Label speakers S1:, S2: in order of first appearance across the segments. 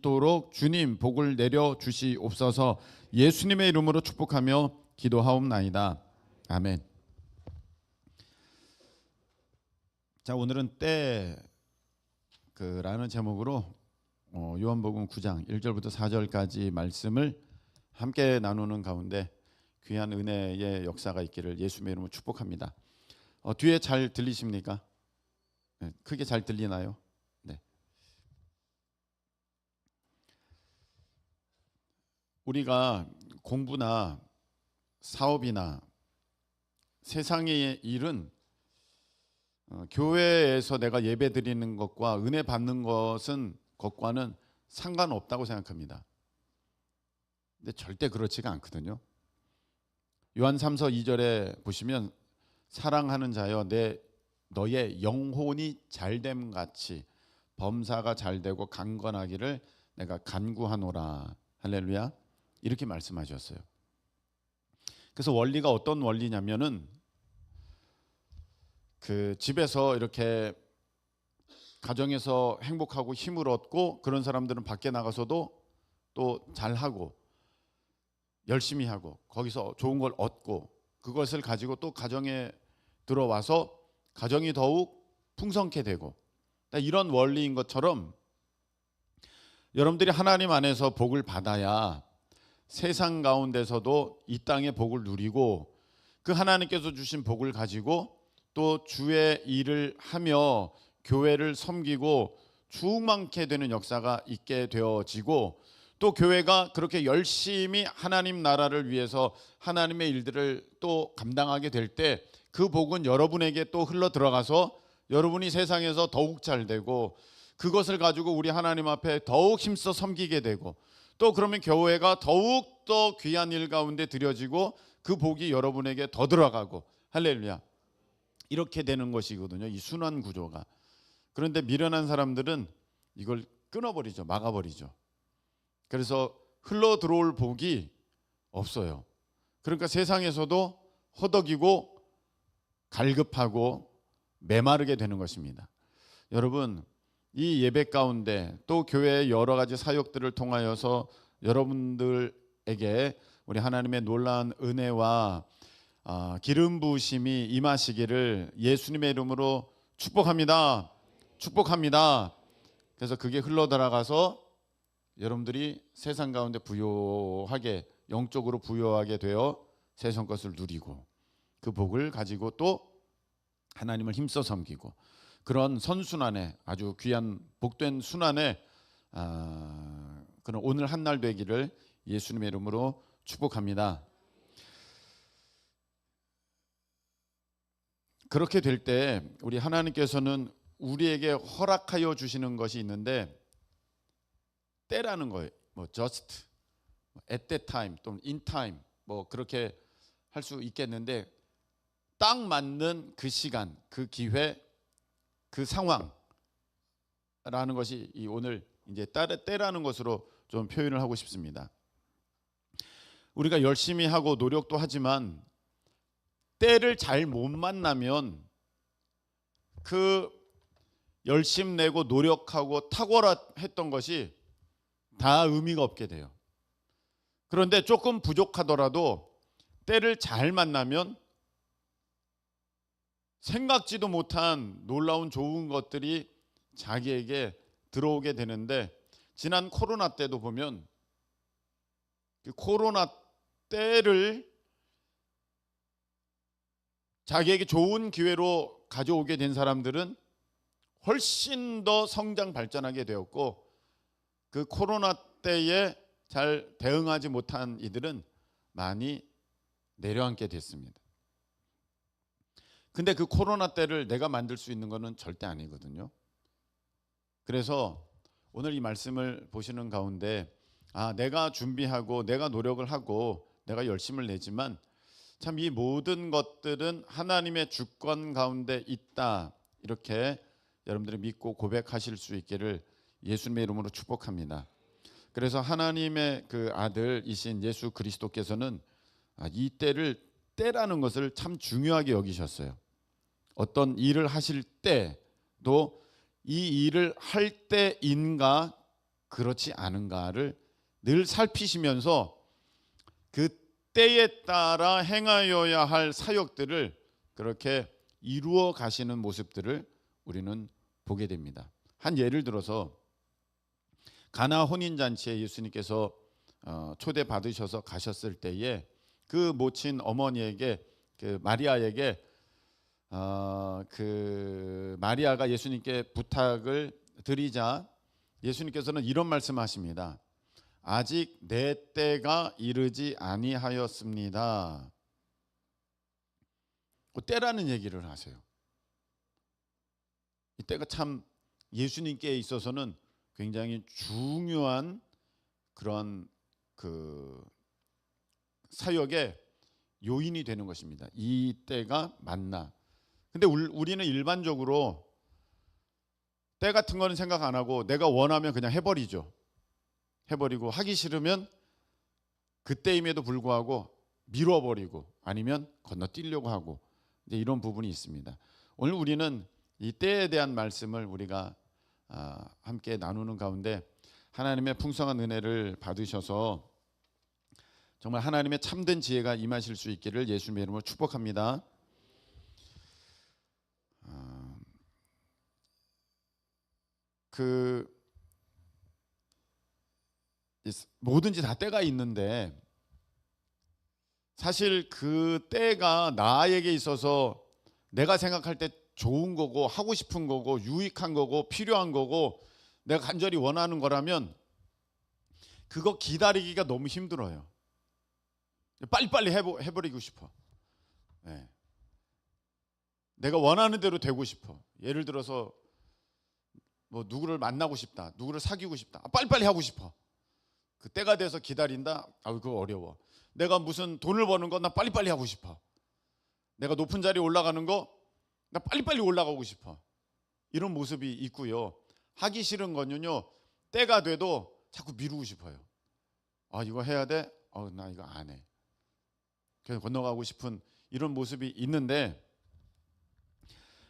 S1: 있도록 주님 복을 내려 주시옵소서. 예수님의 이름으로 축복하며 기도하옵나이다. 아멘. 자, 오늘은 때라는 제목으로 요한복음 9장 1절부터 4절까지 말씀을 함께 나누는 가운데 귀한 은혜의 역사가 있기를 예수님의 이름으로 축복합니다. 뒤에 잘 들리십니까? 네, 크게 잘 들리나요? 네. 우리가 공부나 사업이나 세상의 일은 교회에서 내가 예배 드리는 것과 은혜 받는 것과는 상관없다고 생각합니다. 근데 절대 그렇지가 않거든요. 요한 3서 2절에 보시면 사랑하는 자여 너의 영혼이 잘됨 같이 범사가 잘되고 강건하기를 내가 간구하노라. 할렐루야. 이렇게 말씀하셨어요. 그래서 원리가 어떤 원리냐면은 집에서 이렇게 가정에서 행복하고 힘을 얻고 그런 사람들은 밖에 나가서도 또 잘하고 열심히 하고 거기서 좋은 걸 얻고 그것을 가지고 또 가정에 들어와서 가정이 더욱 풍성케 되고, 이런 원리인 것처럼 여러분들이 하나님 안에서 복을 받아야 세상 가운데서도 이 땅의 복을 누리고 그 하나님께서 주신 복을 가지고 또 주의 일을 하며 교회를 섬기고 충만케 되는 역사가 있게 되어지고, 또 교회가 그렇게 열심히 하나님 나라를 위해서 하나님의 일들을 또 감당하게 될 때 그 복은 여러분에게 또 흘러 들어가서 여러분이 세상에서 더욱 잘 되고 그것을 가지고 우리 하나님 앞에 더욱 힘써 섬기게 되고, 또 그러면 교회가 더욱 더 귀한 일 가운데 드려지고 그 복이 여러분에게 더 들어가고, 할렐루야. 이렇게 되는 것이거든요, 이 순환 구조가. 그런데 미련한 사람들은 이걸 끊어버리죠, 막아버리죠. 그래서 흘러 들어올 복이 없어요. 그러니까 세상에서도 허덕이고 갈급하고 메마르게 되는 것입니다. 여러분, 이 예배 가운데 또 교회의 여러 가지 사역들을 통하여서 여러분들에게 우리 하나님의 놀라운 은혜와 기름 부으심이 임하시기를 예수님의 이름으로 축복합니다. 축복합니다. 그래서 그게 흘러 들어가서 여러분들이 세상 가운데 부요하게, 영적으로 부요하게 되어 세상 것을 누리고 그 복을 가지고 또 하나님을 힘써 섬기고, 그런 선순환에, 아주 귀한 복된 순환에 그런 오늘 한날 되기를 예수님의 이름으로 축복합니다. 그렇게 될 때 우리 하나님께서는 우리에게 허락하여 주시는 것이 있는데, 때라는 거예요. just, at that time, 또는 in time, 그렇게 할 수 있겠는데, 딱 맞는 그 시간, 그 기회, 그 상황라는 것이 오늘 이제 때라는 것으로 좀 표현을 하고 싶습니다. 우리가 열심히 하고 노력도 하지만 때를 잘 못 만나면 그 열심 내고 노력하고 탁월했던 것이 다 의미가 없게 돼요. 그런데 조금 부족하더라도 때를 잘 만나면 생각지도 못한 놀라운 좋은 것들이 자기에게 들어오게 되는데, 지난 코로나 때도 보면 그 코로나 때를 자기에게 좋은 기회로 가져오게 된 사람들은 훨씬 더 성장 발전하게 되었고, 그 코로나 때에 잘 대응하지 못한 이들은 많이 내려앉게 됐습니다. 근데 그 코로나 때를 내가 만들 수 있는 것은 절대 아니거든요. 그래서 오늘 이 말씀을 보시는 가운데 내가 준비하고 내가 노력을 하고 내가 열심을 내지만 참 이 모든 것들은 하나님의 주권 가운데 있다, 이렇게 여러분들이 믿고 고백하실 수 있기를 예수님의 이름으로 축복합니다. 그래서 하나님의 그 아들이신 예수 그리스도께서는 이 때라는 것을 참 중요하게 여기셨어요. 어떤 일을 하실 때도 이 일을 할 때인가 그렇지 않은가를 늘 살피시면서 그 때에 따라 행하여야 할 사역들을 그렇게 이루어 가시는 모습들을 우리는 보게 됩니다. 한 예를 들어서 가나 혼인잔치에 예수님께서 초대 받으셔서 가셨을 때에 그 모친 어머니에게, 그 마리아에게 그 마리아가 예수님께 부탁을 드리자 예수님께서는 이런 말씀하십니다. 아직 내 때가 이르지 아니하였습니다. 그 때라는 얘기를 하세요. 이 때가 참 예수님께 있어서는 굉장히 중요한 그런 그 사역의 요인이 되는 것입니다. 이 때가 맞나? 근데 우리는 일반적으로 때 같은 거는 생각 안 하고 내가 원하면 그냥 해버리죠. 해버리고 하기 싫으면 그때임에도 불구하고 미뤄버리고 아니면 건너뛰려고 하고 이제 이런 부분이 있습니다. 오늘 우리는 이 때에 대한 말씀을 우리가 함께 나누는 가운데 하나님의 풍성한 은혜를 받으셔서 정말 하나님의 참된 지혜가 임하실 수 있기를 예수님의 이름으로 축복합니다. 뭐든지 다 때가 있는데 사실 그 때가 나에게 있어서 내가 생각할 때 좋은 거고 하고 싶은 거고 유익한 거고 필요한 거고 내가 간절히 원하는 거라면 그거 기다리기가 너무 힘들어요. 빨리빨리 해버리고 싶어. 네. 내가 원하는 대로 되고 싶어. 예를 들어서 뭐 누구를 만나고 싶다, 누구를 사귀고 싶다, 빨리빨리 하고 싶어. 그 때가 돼서 기다린다. 그거 어려워. 내가 무슨 돈을 버는 거 나 빨리빨리 하고 싶어. 내가 높은 자리에 올라가는 거 나 빨리빨리 올라가고 싶어. 이런 모습이 있고요. 하기 싫은 거는요, 때가 돼도 자꾸 미루고 싶어요. 이거 해야 돼? 나 이거 안 해. 그래서 건너가고 싶은 이런 모습이 있는데,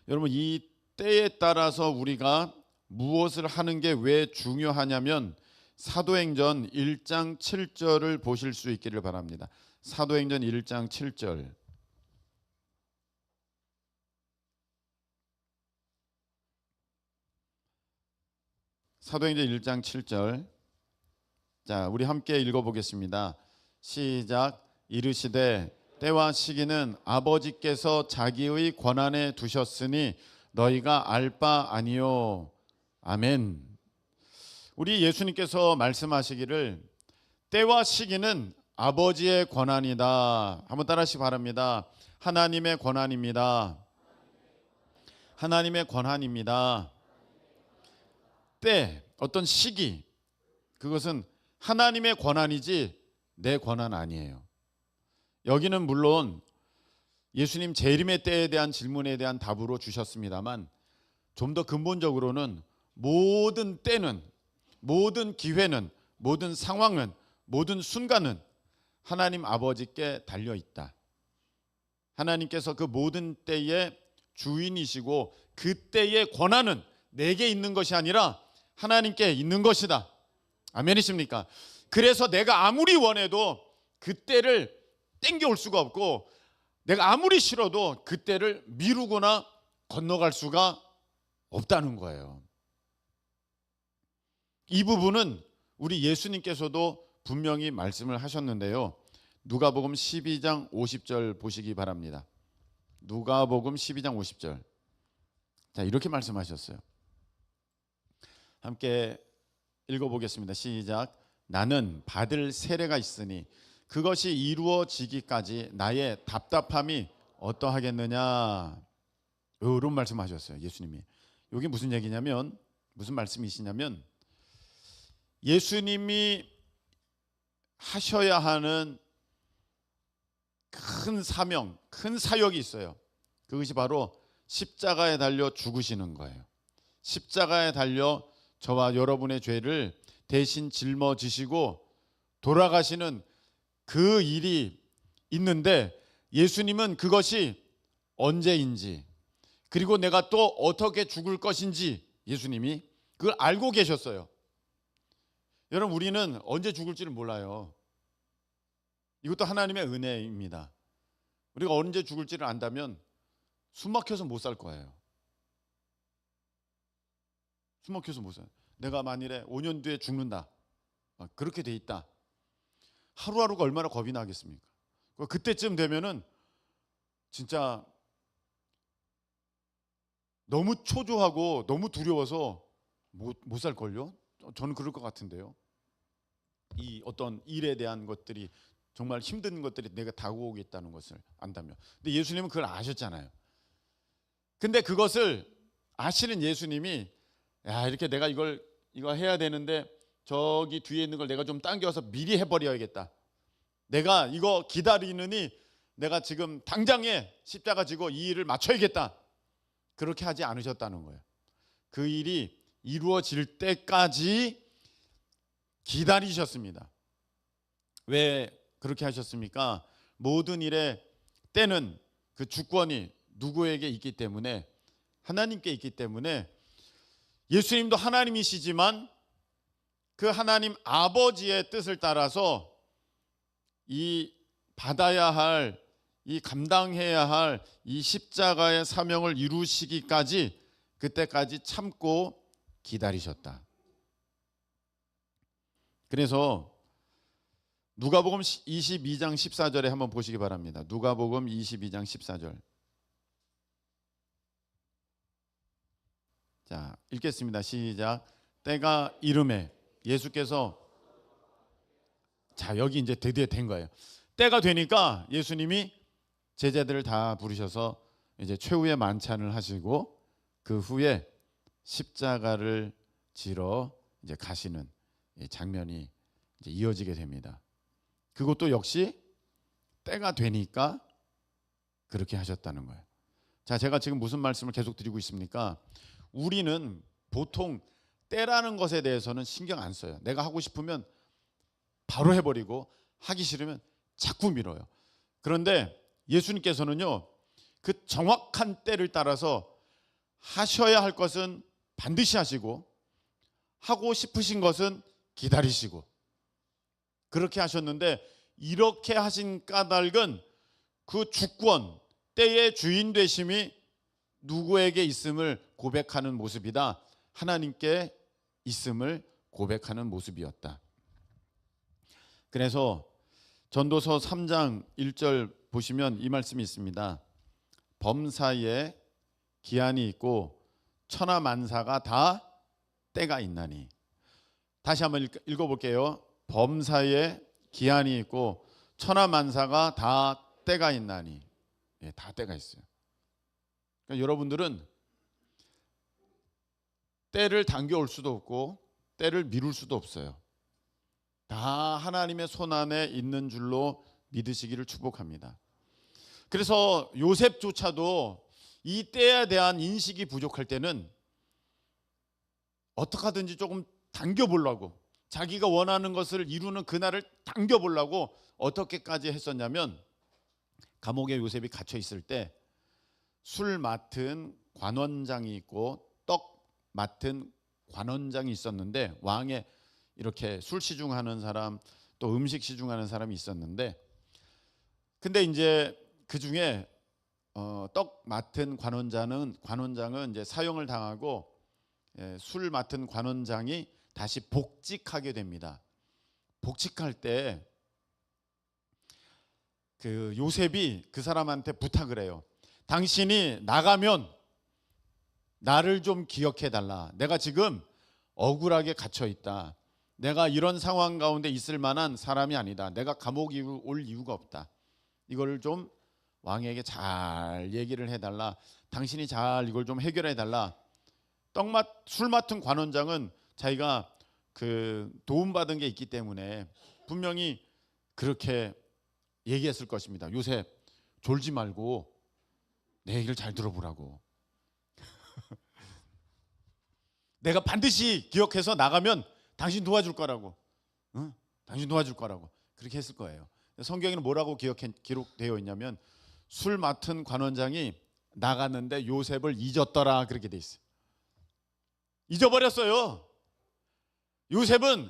S1: 여러분 이 때에 따라서 우리가 무엇을 하는 게 왜 중요하냐면 사도행전 1장 7절을 보실 수 있기를 바랍니다. 사도행전 1장 7절. 사도행전 1장 7절. 자, 우리 함께 읽어보겠습니다. 시작. 이르시되 때와 시기는 아버지께서 자기의 권한에 두셨으니 너희가 알 바 아니요. 아멘. 우리 예수님께서 말씀하시기를 때와 시기는 아버지의 권한이다. 한번 따라하시기 바랍니다. 하나님의 권한입니다. 하나님의 권한입니다. 때, 어떤 시기, 그것은 하나님의 권한이지 내 권한 아니에요. 여기는 물론 예수님 재림의 때에 대한 질문에 대한 답으로 주셨습니다만 좀 더 근본적으로는 모든 때는, 모든 기회는, 모든 상황은, 모든 순간은 하나님 아버지께 달려있다. 하나님께서 그 모든 때의 주인이시고 그 때의 권한은 내게 있는 것이 아니라 하나님께 있는 것이다. 아멘이십니까? 그래서 내가 아무리 원해도 그 때를 땡겨올 수가 없고 내가 아무리 싫어도 그 때를 미루거나 건너갈 수가 없다는 거예요. 이 부분은 우리 예수님께서도 분명히 말씀을 하셨는데요. 누가복음 12장 50절 보시기 바랍니다. 누가복음 12장 50절. 자, 이렇게 말씀하셨어요. 함께 읽어보겠습니다. 시작. 나는 받을 세례가 있으니 그것이 이루어지기까지 나의 답답함이 어떠하겠느냐. 이런 말씀하셨어요. 예수님이. 이게 무슨 얘기냐면, 무슨 말씀이시냐면 예수님이 하셔야 하는 큰 사명, 큰 사역이 있어요. 그것이 바로 십자가에 달려 죽으시는 거예요. 십자가에 달려 저와 여러분의 죄를 대신 짊어지시고 돌아가시는 그 일이 있는데 예수님은 그것이 언제인지 그리고 내가 또 어떻게 죽을 것인지 예수님이 그걸 알고 계셨어요. 여러분, 우리는 언제 죽을지를 몰라요. 이것도 하나님의 은혜입니다. 우리가 언제 죽을지를 안다면 숨 막혀서 못 살 거예요. 숨 막혀서 못 살. 내가 만일에 5년 뒤에 죽는다, 그렇게 돼 있다. 하루하루가 얼마나 겁이 나겠습니까? 그때쯤 되면은 진짜 너무 초조하고 너무 두려워서 못 살걸요? 저는 그럴 것 같은데요. 이 어떤 일에 대한 것들이, 정말 힘든 것들이 내가 다가오겠다는 것을 안다면. 근데 예수님은 그걸 아셨잖아요. 근데 그것을 아시는 예수님이, 야, 이렇게 내가 이거 해야 되는데 저기 뒤에 있는 걸 내가 좀 당겨서 미리 해버려야겠다. 내가 이거 기다리느니 내가 지금 당장에 십자가 지고 이 일을 마쳐야겠다. 그렇게 하지 않으셨다는 거예요. 그 일이 이루어질 때까지 기다리셨습니다. 왜 그렇게 하셨습니까? 모든 일의 때는, 그 주권이 누구에게 있기 때문에, 하나님께 있기 때문에, 예수님도 하나님이시지만 그 하나님 아버지의 뜻을 따라서 이 받아야 할, 이 감당해야 할 이 십자가의 사명을 이루시기까지, 그때까지 참고 기다리셨다. 그래서 누가복음 22장 14절에 한번 보시기 바랍니다. 누가복음 22장 14절. 자, 읽겠습니다. 시작. 때가 이름에 예수께서, 자, 여기 이제 드디어 된 거예요. 때가 되니까 예수님이 제자들을 다 부르셔서 이제 최후의 만찬을 하시고, 그 후에 십자가를 지러 이제 가시는 장면이 이제 이어지게 됩니다. 그것도 역시 때가 되니까 그렇게 하셨다는 거예요. 자, 제가 지금 무슨 말씀을 계속 드리고 있습니까? 우리는 보통 때라는 것에 대해서는 신경 안 써요. 내가 하고 싶으면 바로 해버리고, 하기 싫으면 자꾸 미뤄요. 그런데 예수님께서는요, 그 정확한 때를 따라서 하셔야 할 것은 반드시 하시고, 하고 싶으신 것은 기다리시고, 그렇게 하셨는데, 이렇게 하신 까닭은 그 주권, 때의 주인 되심이 누구에게 있음을 고백하는 모습이다. 하나님께 있음을 고백하는 모습이었다. 그래서 전도서 3장 1절 보시면 이 말씀이 있습니다. 범사에 기한이 있고 천하만사가 다 때가 있나니. 다시 한번 읽어볼게요. 범사에 기한이 있고 천하만사가 다 때가 있나니. 예, 다 때가 있어요. 그러니까 여러분들은 때를 당겨올 수도 없고 때를 미룰 수도 없어요. 다 하나님의 손안에 있는 줄로 믿으시기를 축복합니다. 그래서 요셉조차도 이 때에 대한 인식이 부족할 때는 어떻게 하든지 조금 당겨보려고, 자기가 원하는 것을 이루는 그날을 당겨보려고 어떻게까지 했었냐면, 감옥에 요셉이 갇혀 있을 때 술 맡은 관원장이 있고 떡 맡은 관원장이 있었는데, 왕의 이렇게 술 시중하는 사람, 또 음식 시중하는 사람이 있었는데, 근데 이제 그 중에 떡 맡은 관원장은 이제 사형을 당하고, 술 맡은 관원장이 다시 복직하게 됩니다. 복직할 때 그 요셉이 그 사람한테 부탁을 해요. 당신이 나가면 나를 좀 기억해 달라. 내가 지금 억울하게 갇혀 있다. 내가 이런 상황 가운데 있을 만한 사람이 아니다. 내가 감옥에 올 이유가 없다. 이걸 좀 왕에게 잘 얘기를 해달라. 당신이 잘 이걸 좀 해결해 달라. 술 맡은 관원장은 자기가 그 도움받은 게 있기 때문에 분명히 그렇게 얘기했을 것입니다. 요셉, 졸지 말고 내 얘기를 잘 들어보라고. 내가 반드시 기억해서 나가면 당신 도와줄 거라고. 응? 당신 도와줄 거라고. 그렇게 했을 거예요. 성경에는 뭐라고 기록되어 있냐면, 술 맡은 관원장이 나갔는데 요셉을 잊었더라, 그렇게 돼 있어요. 잊어버렸어요. 요셉은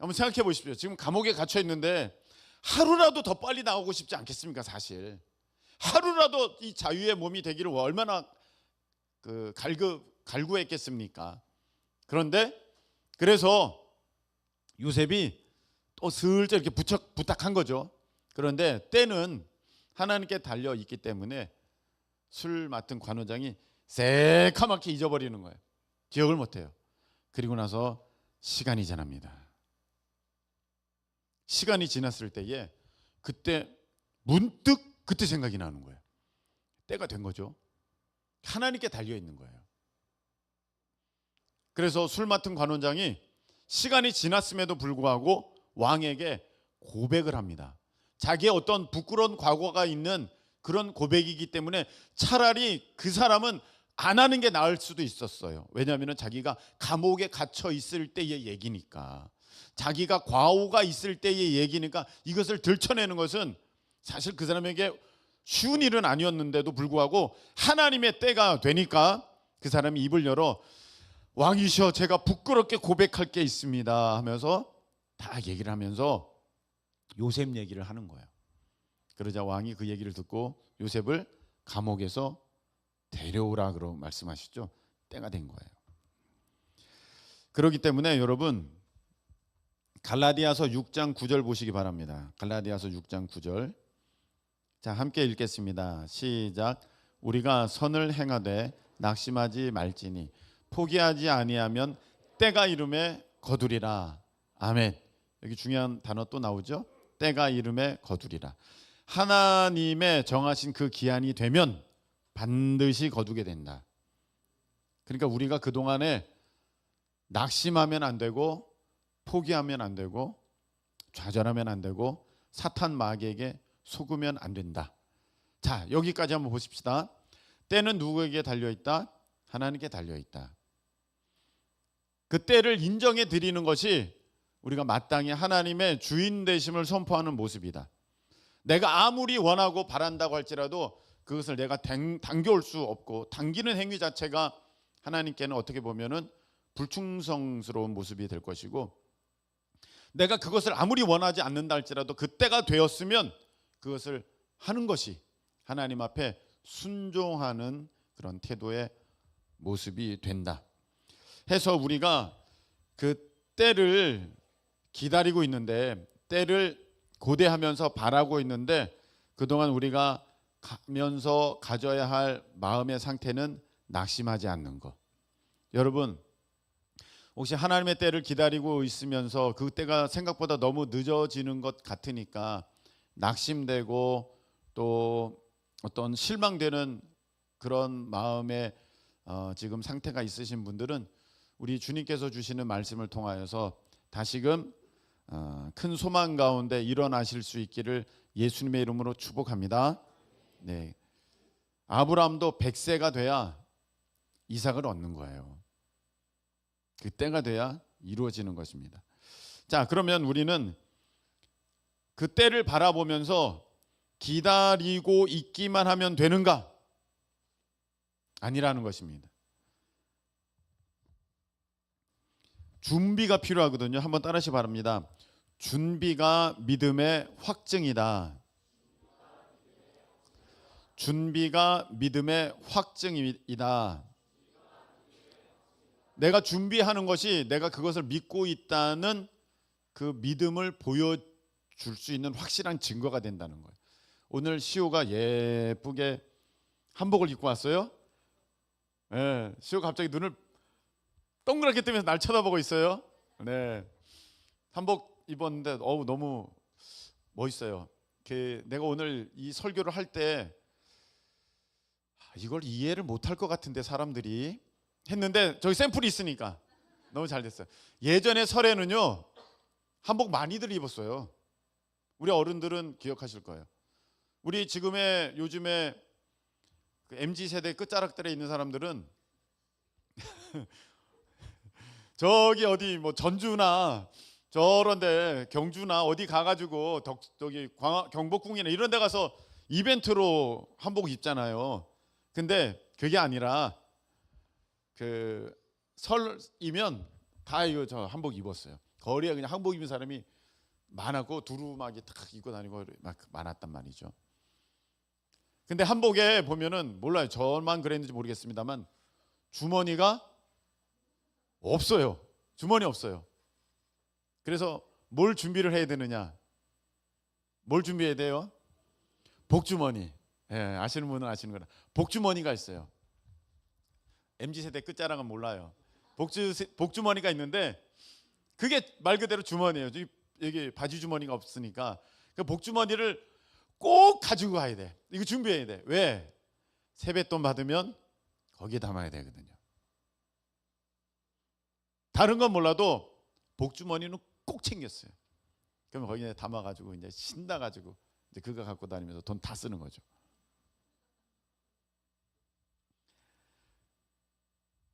S1: 한번 생각해 보십시오. 지금 감옥에 갇혀 있는데 하루라도 더 빨리 나오고 싶지 않겠습니까? 사실 하루라도 이 자유의 몸이 되기를 얼마나 갈구했겠습니까? 그런데 그래서 요셉이 또 슬쩍 이렇게 부탁한 거죠. 그런데 때는 하나님께 달려 있기 때문에 술 맡은 관원장이 새카맣게 잊어버리는 거예요. 기억을 못해요. 그리고 나서 시간이 지납니다. 시간이 지났을 때에 그때 문득 그때 생각이 나는 거예요. 때가 된 거죠. 하나님께 달려 있는 거예요. 그래서 술 맡은 관원장이 시간이 지났음에도 불구하고 왕에게 고백을 합니다. 자기의 어떤 부끄러운 과거가 있는 그런 고백이기 때문에 차라리 그 사람은 안 하는 게 나을 수도 있었어요. 왜냐하면 자기가 감옥에 갇혀 있을 때의 얘기니까, 자기가 과오가 있을 때의 얘기니까 이것을 들춰내는 것은 사실 그 사람에게 쉬운 일은 아니었는데도 불구하고 하나님의 때가 되니까 그 사람이 입을 열어 왕이시여 제가 부끄럽게 고백할 게 있습니다 하면서 다 얘기를 하면서 요셉 얘기를 하는 거예요. 그러자 왕이 그 얘기를 듣고 요셉을 감옥에서 데려오라 그러고 말씀하시죠. 때가 된 거예요. 그렇기 때문에 여러분 갈라디아서 6장 9절 보시기 바랍니다. 갈라디아서 6장 9절. 자, 함께 읽겠습니다. 시작. 우리가 선을 행하되 낙심하지 말지니 포기하지 아니하면 때가 이름에 거두리라. 아멘. 여기 중요한 단어 또 나오죠. 때가 이름에 거두리라. 하나님의 정하신 그 기한이 되면 반드시 거두게 된다. 그러니까 우리가 그동안에 낙심하면 안 되고 포기하면 안 되고 좌절하면 안 되고 사탄 마귀에게 속으면 안 된다. 자, 여기까지 한번 보십시다. 때는 누구에게 달려있다? 하나님께 달려있다. 그 때를 인정해 드리는 것이 우리가 마땅히 하나님의 주인 되심을 선포하는 모습이다. 내가 아무리 원하고 바란다고 할지라도 그것을 내가 당겨올 수 없고 당기는 행위 자체가 하나님께는 어떻게 보면은 불충성스러운 모습이 될 것이고, 내가 그것을 아무리 원하지 않는다 할지라도 그때가 되었으면 그것을 하는 것이 하나님 앞에 순종하는 그런 태도의 모습이 된다 해서 우리가 그 때를 기다리고 있는데, 때를 고대하면서 바라고 있는데 그동안 우리가 가면서 가져야 할 마음의 상태는 낙심하지 않는 것. 여러분 혹시 하나님의 때를 기다리고 있으면서 그 때가 생각보다 너무 늦어지는 것 같으니까 낙심되고 또 어떤 실망되는 그런 마음의 지금 상태가 있으신 분들은 우리 주님께서 주시는 말씀을 통하여서 다시금 큰 소망 가운데 일어나실 수 있기를 예수님의 이름으로 축복합니다. 네, 아브라함도 100세가 돼야 이삭을 얻는 거예요. 그 때가 돼야 이루어지는 것입니다. 자, 그러면 우리는 그 때를 바라보면서 기다리고 있기만 하면 되는가? 아니라는 것입니다. 준비가 필요하거든요. 한번 따라하시기 바랍니다. 준비가 믿음의 확증이다. 준비가 믿음의 확증이다. 내가 준비하는 것이 내가 그것을 믿고 있다는 그 믿음을 보여줄 수 있는 확실한 증거가 된다는 거예요. 오늘 시호가 예쁘게 한복을 입고 왔어요. 네, 시호 갑자기 눈을 동그랗게 뜨면서 날 쳐다보고 있어요. 네, 한복 입었는데 너무 멋있어요. 내가 오늘 이 설교를 할 때 이걸 이해를 못할 것 같은데 사람들이 했는데 저기 샘플이 있으니까 너무 잘 됐어요. 예전에 설에는요 한복 많이들 입었어요. 우리 어른들은 기억하실 거예요. 우리 요즘에 그 MZ 세대 끝자락들에 있는 사람들은 저기 어디 뭐 전주나 저런데 경주나 어디 가가지고 저기 경복궁이나 이런 데 가서 이벤트로 한복 입잖아요. 근데 그게 아니라 그 설이면 다 이거 저 한복 입었어요. 거리에 그냥 한복 입은 사람이 많았고 두루마기 딱 입고 다니고 막 많았단 말이죠. 근데 한복에 보면은 몰라요. 저만 그랬는지 모르겠습니다만 주머니가 없어요. 주머니 없어요. 그래서 뭘 준비를 해야 되느냐? 뭘 준비해야 돼요? 복주머니. 예, 아시는 분은 아시는 거라. 복주머니가 있어요. MZ세대 끝자락은 몰라요. 복주머니가 있는데 그게 말 그대로 주머니예요. 여기 바지 주머니가 없으니까 그 복주머니를 꼭 가지고 가야 돼. 이거 준비해야 돼. 왜? 세뱃돈 받으면 거기에 담아야 되거든요. 다른 건 몰라도 복주머니는 꼭 챙겼어요. 그러면 거기에 담아가지고 이제 신나가지고 이제 그거 갖고 다니면서 돈 다 쓰는 거죠.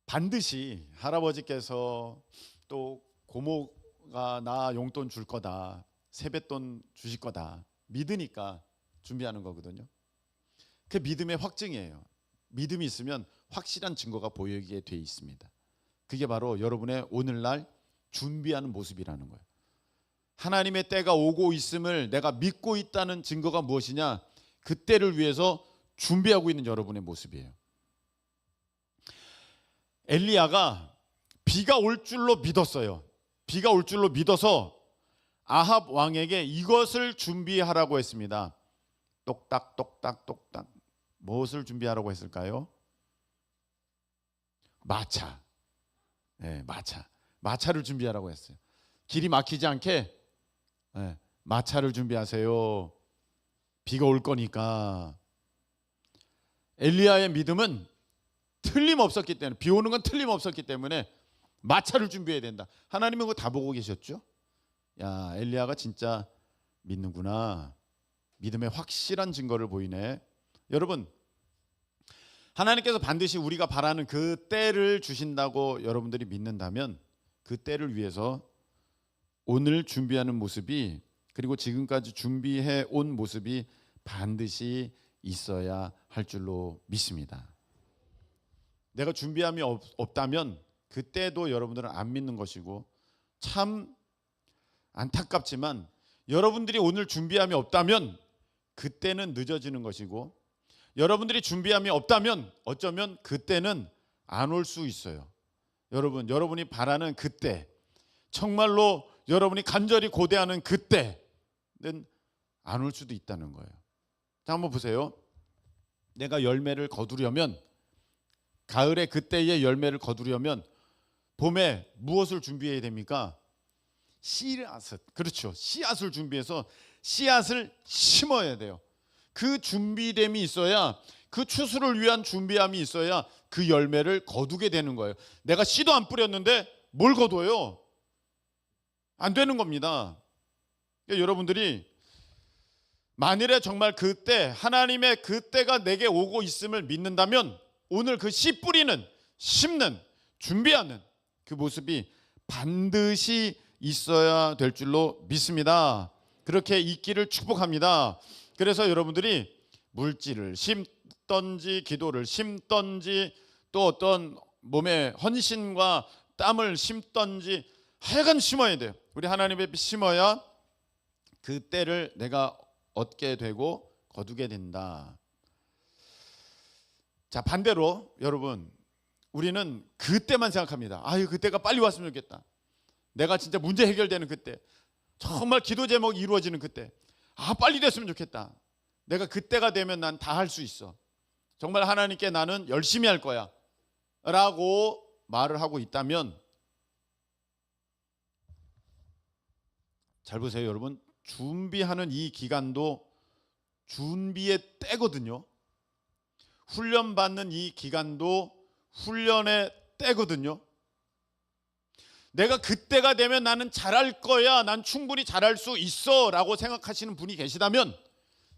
S1: 반드시 할아버지께서 또 고모가 나 용돈 줄 거다, 세뱃돈 주실 거다 믿으니까 준비하는 거거든요. 그 믿음의 확증이에요. 믿음이 있으면 확실한 증거가 보이게 돼 있습니다. 그게 바로 여러분의 오늘날 준비하는 모습이라는 거예요. 하나님의 때가 오고 있음을 내가 믿고 있다는 증거가 무엇이냐? 그 때를 위해서 준비하고 있는 여러분의 모습이에요. 엘리야가 비가 올 줄로 믿었어요. 비가 올 줄로 믿어서 아합 왕에게 이것을 준비하라고 했습니다. 똑딱 똑딱 똑딱. 무엇을 준비하라고 했을까요? 마차. 네, 마차를 준비하라고 했어요. 길이 막히지 않게 마차를 준비하세요. 비가 올 거니까. 엘리야의 믿음은 틀림없었기 때문에, 비 오는 건 틀림없었기 때문에 마차를 준비해야 된다. 하나님은 그거 다 보고 계셨죠. 야, 엘리야가 진짜 믿는구나. 믿음의 확실한 증거를 보이네. 여러분, 하나님께서 반드시 우리가 바라는 그 때를 주신다고 여러분들이 믿는다면 그 때를 위해서 오늘 준비하는 모습이, 그리고 지금까지 준비해 온 모습이 반드시 있어야 할 줄로 믿습니다. 내가 준비함이 없다면 그때도 여러분들은 안 믿는 것이고, 참 안타깝지만 여러분들이 오늘 준비함이 없다면 그때는 늦어지는 것이고, 여러분들이 준비함이 없다면 어쩌면 그때는 안 올 수 있어요. 여러분이 바라는 그때, 정말로 여러분이 간절히 고대하는 그때는 안 올 수도 있다는 거예요. 자, 한번 보세요. 내가 열매를 거두려면, 가을에 그때의 열매를 거두려면 봄에 무엇을 준비해야 됩니까? 씨앗을, 그렇죠. 씨앗을 준비해서 씨앗을 심어야 돼요. 그 준비됨이 있어야, 그 추수를 위한 준비함이 있어야 그 열매를 거두게 되는 거예요. 내가 씨도 안 뿌렸는데 뭘 거둬요? 안 되는 겁니다. 그러니까 여러분들이 만일에 정말 그때, 하나님의 그때가 내게 오고 있음을 믿는다면 오늘 그 씨 뿌리는, 심는, 준비하는 그 모습이 반드시 있어야 될 줄로 믿습니다. 그렇게 있기를 축복합니다. 그래서 여러분들이 물질을 심던지 기도를 심던지 또 어떤 몸에 헌신과 땀을 심던지 하여간 심어야 돼요. 우리 하나님 앞에 심어야 그 때를 내가 얻게 되고 거두게 된다. 자, 반대로 여러분, 우리는 그때만 생각합니다. 아유, 그때가 빨리 왔으면 좋겠다. 내가 진짜 문제 해결되는 그때, 정말 기도 제목이 이루어지는 그때, 빨리 됐으면 좋겠다. 내가 그때가 되면 난 다 할 수 있어. 정말 하나님께 나는 열심히 할 거야 라고 말을 하고 있다면, 잘 보세요 여러분. 준비하는 이 기간도 준비의 때거든요. 훈련받는 이 기간도 훈련의 때거든요. 내가 그때가 되면 나는 잘할 거야, 난 충분히 잘할 수 있어 라고 생각하시는 분이 계시다면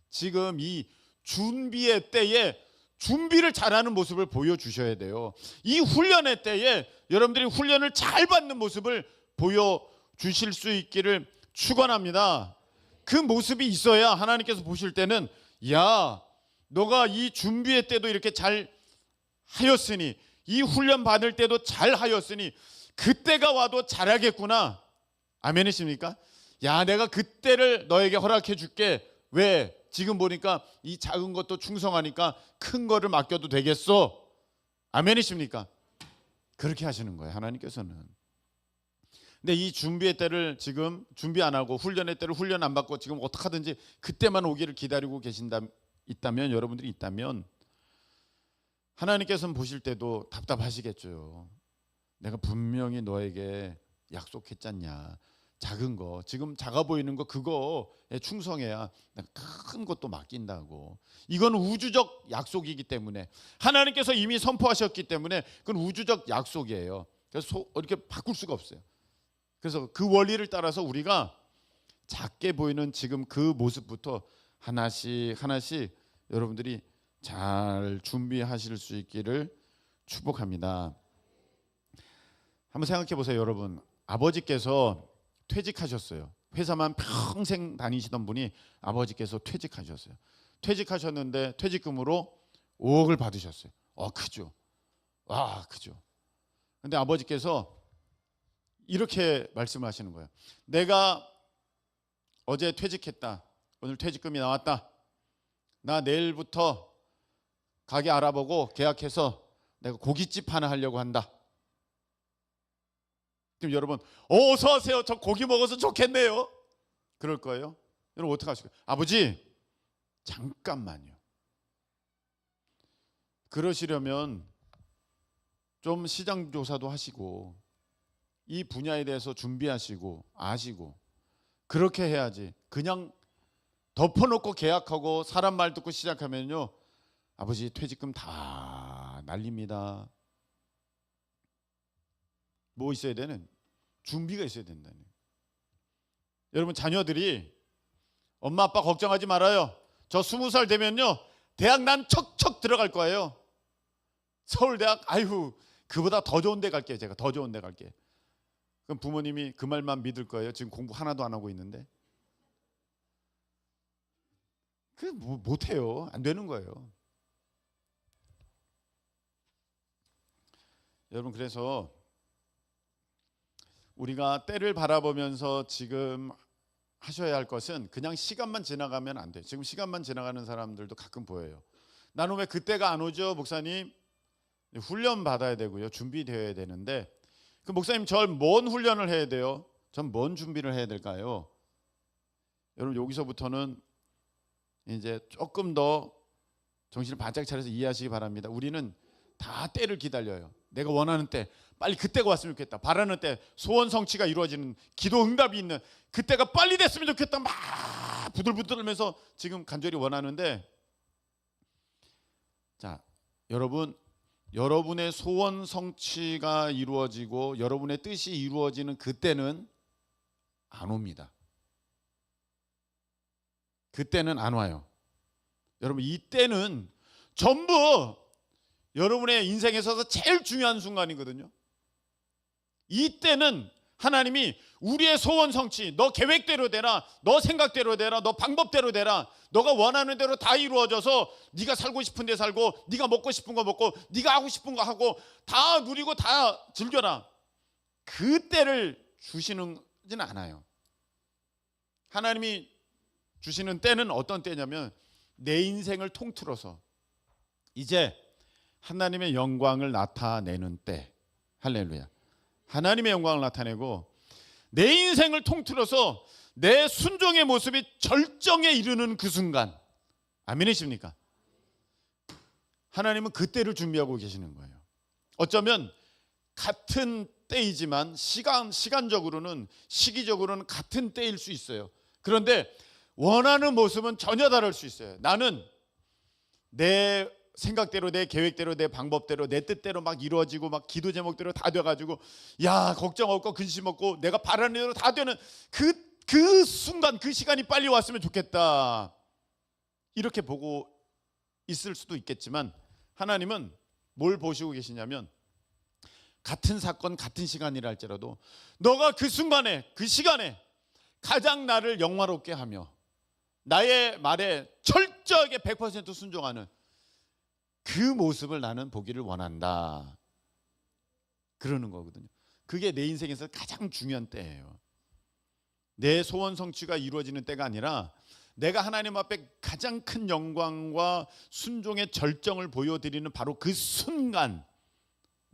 S1: 지금 이 준비의 때에 준비를 잘하는 모습을 보여주셔야 돼요. 이 훈련의 때에 여러분들이 훈련을 잘 받는 모습을 보여주실 수 있기를 축원합니다. 그 모습이 있어야 하나님께서 보실 때는, 야, 너가 이 준비의 때도 이렇게 잘 하였으니, 이 훈련 받을 때도 잘 하였으니 그때가 와도 잘하겠구나 아멘이십니까? 야, 내가 그때를 너에게 허락해 줄게. 왜? 지금 보니까 이 작은 것도 충성하니까 큰 거를 맡겨도 되겠어. 아멘이십니까? 그렇게 하시는 거예요, 하나님께서는. 근데 이 준비의 때를 지금 준비 안 하고 훈련의 때를 훈련 안 받고 지금 어떻게 하든지 그때만 오기를 기다리고 있다면, 여러분들이 있다면 하나님께서는 보실 때도 답답하시겠죠. 내가 분명히 너에게 약속했잖냐. 작은 거, 지금 작아 보이는 거 그거에 충성해야 큰 것도 맡긴다고. 이건 우주적 약속이기 때문에, 하나님께서 이미 선포하셨기 때문에 그건 우주적 약속이에요. 그래서 이렇게 바꿀 수가 없어요. 그래서 그 원리를 따라서 우리가 작게 보이는 지금 그 모습부터 하나씩 하나씩 여러분들이 잘 준비하실 수 있기를 축복합니다. 한번 생각해 보세요, 여러분. 아버지께서 퇴직하셨어요. 회사만 평생 다니시던 분이 아버지께서 퇴직하셨어요. 퇴직하셨는데 퇴직금으로 5억을 받으셨어요. 크죠. 와, 크죠. 근데 아버지께서 이렇게 말씀하시는 거예요. 내가 어제 퇴직했다. 오늘 퇴직금이 나왔다. 나 내일부터 가게 알아보고 계약해서 내가 고깃집 하나 하려고 한다. 그럼 여러분, 어서 오세요. 저 고기 먹어서 좋겠네요. 그럴 거예요. 여러분 어떻게 하실까요? 아버지, 잠깐만요. 그러시려면 좀 시장 조사도 하시고 이 분야에 대해서 준비하시고 아시고 그렇게 해야지. 그냥 덮어놓고 계약하고 사람 말 듣고 시작하면요, 아버지 퇴직금 다 날립니다. 뭐 있어야 되는? 준비가 있어야 된다는. 여러분, 자녀들이 엄마 아빠 걱정하지 말아요. 저 20살 되면요 대학 난 척척 들어갈 거예요. 서울대학, 아이고 그보다 더 좋은 데 갈게요. 제가 더 좋은 데 갈게. 그럼 부모님이 그 말만 믿을 거예요. 지금 공부 하나도 안 하고 있는데. 못해요. 안 되는 거예요. 여러분, 그래서 우리가 때를 바라보면서 지금 하셔야 할 것은 그냥 시간만 지나가면 안 돼요. 지금 시간만 지나가는 사람들도 가끔 보여요. 나는 왜 그때가 안 오죠, 목사님? 훈련 받아야 되고요. 준비되어야 되는데, 그 목사님 저 뭔 훈련을 해야 돼요? 전 뭔 준비를 해야 될까요? 여러분, 여기서부터는 이제 조금 더 정신을 바짝 차려서 이해하시기 바랍니다. 우리는 다 때를 기다려요. 내가 원하는 때, 빨리 그때가 왔으면 좋겠다. 바라는 때, 소원 성취가 이루어지는, 기도 응답이 있는 그때가 빨리 됐으면 좋겠다. 막 부들부들하면서 지금 간절히 원하는데, 자, 여러분의 소원 성취가 이루어지고 여러분의 뜻이 이루어지는 그때는 안 옵니다. 그때는 안 와요. 여러분, 이때는 전부 여러분의 인생에 있어서 제일 중요한 순간이거든요. 이때는 하나님이 우리의 소원 성취, 너 계획대로 되라, 너 생각대로 되라, 너 방법대로 되라, 너가 원하는 대로 다 이루어져서 네가 살고 싶은 데 살고, 네가 먹고 싶은 거 먹고, 네가 하고 싶은 거 하고, 다 누리고 다 즐겨라. 그 때를 주시는지는 않아요. 하나님이 주시는 때는 어떤 때냐면, 내 인생을 통틀어서 이제 하나님의 영광을 나타내는 때. 할렐루야. 하나님의 영광을 나타내고 내 인생을 통틀어서 내 순종의 모습이 절정에 이르는 그 순간. 아멘이십니까? 하나님은 그 때를 준비하고 계시는 거예요. 어쩌면 같은 때이지만 시간적으로는, 시기적으로는 같은 때일 수 있어요. 그런데 원하는 모습은 전혀 다를 수 있어요. 나는 내 생각대로, 내 계획대로, 내 방법대로, 내 뜻대로 막 이루어지고 막 기도 제목대로 다 돼가지고, 야, 걱정 없고 근심 없고 내가 바라는 대로 다 되는 그 순간, 그 시간이 빨리 왔으면 좋겠다, 이렇게 보고 있을 수도 있겠지만, 하나님은 뭘 보시고 계시냐면, 같은 사건 같은 시간이라 할지라도 너가 그 순간에, 그 시간에 가장 나를 영화롭게 하며 나의 말에 철저하게 100% 순종하는 그 모습을 나는 보기를 원한다, 그러는 거거든요. 그게 내 인생에서 가장 중요한 때예요. 내 소원 성취가 이루어지는 때가 아니라 내가 하나님 앞에 가장 큰 영광과 순종의 절정을 보여드리는 바로 그 순간을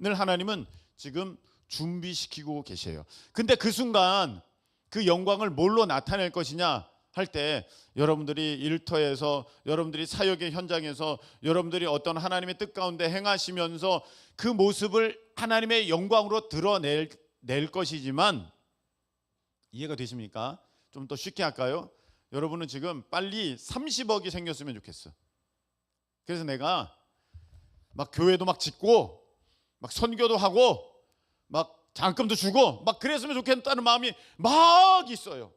S1: 하나님은 지금 준비시키고 계세요. 근데 그 순간 그 영광을 뭘로 나타낼 것이냐 할 때, 여러분들이 일터에서, 여러분들이 사역의 현장에서, 여러분들이 어떤 하나님의 뜻 가운데 행하시면서 그 모습을 하나님의 영광으로 드러낼 것이지만, 이해가 되십니까? 좀 더 쉽게 할까요? 여러분은 지금 빨리 30억이 생겼으면 좋겠어. 그래서 내가 막 교회도 막 짓고 막 선교도 하고 막 장학금도 주고 막 그랬으면 좋겠다는 마음이 막 있어요.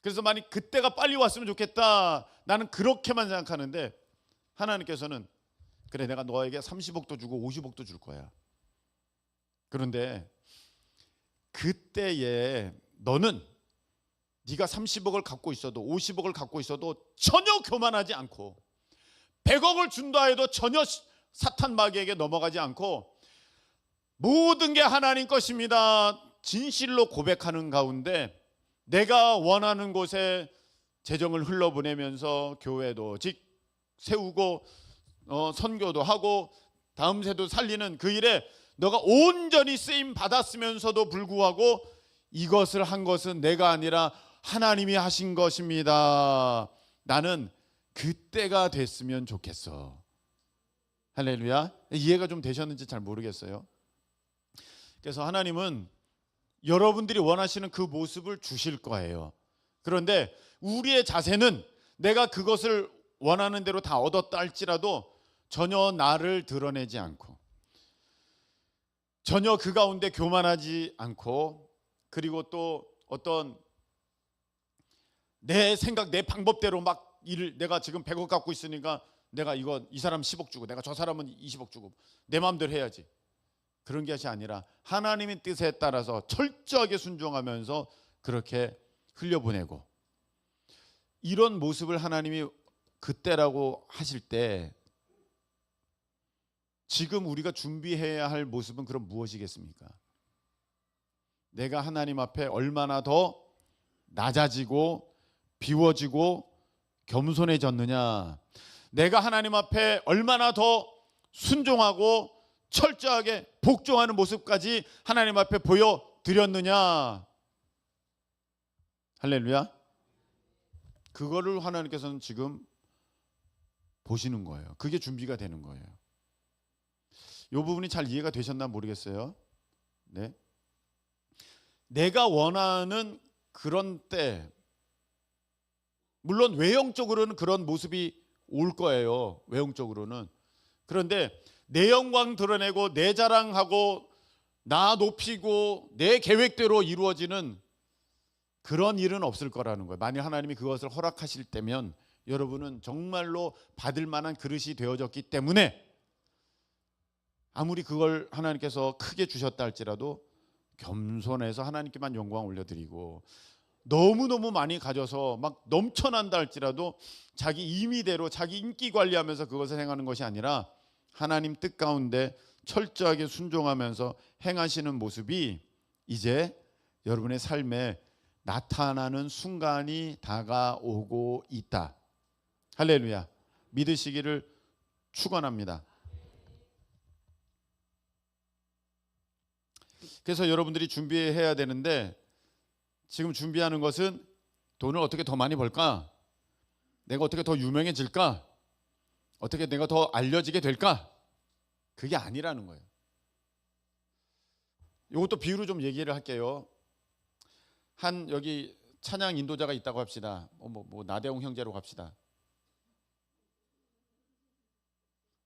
S1: 그래서 만약 그때가 빨리 왔으면 좋겠다, 나는 그렇게만 생각하는데, 하나님께서는 그래, 내가 너에게 30억도 주고 50억도 줄 거야. 그런데 그때에 너는 네가 30억을 갖고 있어도 50억을 갖고 있어도 전혀 교만하지 않고, 100억을 준다 해도 전혀 사탄 마귀에게 넘어가지 않고, 모든 게 하나님 것입니다 진실로 고백하는 가운데 내가 원하는 곳에 재정을 흘러보내면서 교회도 세우고 선교도 하고 다음 세도 살리는 그 일에 너가 온전히 쓰임 받았으면서도 불구하고 이것을 한 것은 내가 아니라 하나님이 하신 것입니다, 나는 그때가 됐으면 좋겠어. 할렐루야. 이해가 좀 되셨는지 잘 모르겠어요. 그래서 하나님은 여러분들이 원하시는 그 모습을 주실 거예요. 그런데 우리의 자세는 내가 그것을 원하는 대로 다 얻었다 할지라도 전혀 나를 드러내지 않고, 전혀 그 가운데 교만하지 않고, 그리고 또 어떤 내 생각, 내 방법대로 막 일을, 내가 지금 100억 갖고 있으니까 내가 이 사람 10억 주고 내가 저 사람은 20억 주고 내 마음대로 해야지, 그런 것이 아니라 하나님의 뜻에 따라서 철저하게 순종하면서 그렇게 흘려보내고, 이런 모습을 하나님이 그때라고 하실 때, 지금 우리가 준비해야 할 모습은 그럼 무엇이겠습니까? 내가 하나님 앞에 얼마나 더 낮아지고 비워지고 겸손해졌느냐, 내가 하나님 앞에 얼마나 더 순종하고 철저하게 복종하는 모습까지 하나님 앞에 보여드렸느냐. 할렐루야. 그거를 하나님께서는 지금 보시는 거예요. 그게 준비가 되는 거예요. 이 부분이 잘 이해가 되셨나 모르겠어요. 네. 내가 원하는 그런 때, 물론 외형적으로는 그런 모습이 올 거예요. 외형적으로는. 그런데 내 영광 드러내고 내 자랑하고 나 높이고 내 계획대로 이루어지는 그런 일은 없을 거라는 거예요. 만약 하나님이 그것을 허락하실 때면 여러분은 정말로 받을 만한 그릇이 되어졌기 때문에, 아무리 그걸 하나님께서 크게 주셨다 할지라도 겸손해서 하나님께만 영광 올려드리고, 너무너무 많이 가져서 막 넘쳐난다 할지라도 자기 임의대로 자기 인기 관리하면서 그것을 행하는 것이 아니라 하나님 뜻 가운데 철저하게 순종하면서 행하시는 모습이 이제 여러분의 삶에 나타나는 순간이 다가오고 있다. 할렐루야. 믿으시기를 축원합니다. 그래서 여러분들이 준비해야 되는데, 지금 준비하는 것은 돈을 어떻게 더 많이 벌까? 내가 어떻게 더 유명해질까? 어떻게 내가 더 알려지게 될까? 그게 아니라는 거예요. 이것도 비유로 좀 얘기를 할게요. 한 여기 찬양 인도자가 있다고 합시다. 나대웅 형제로 갑시다.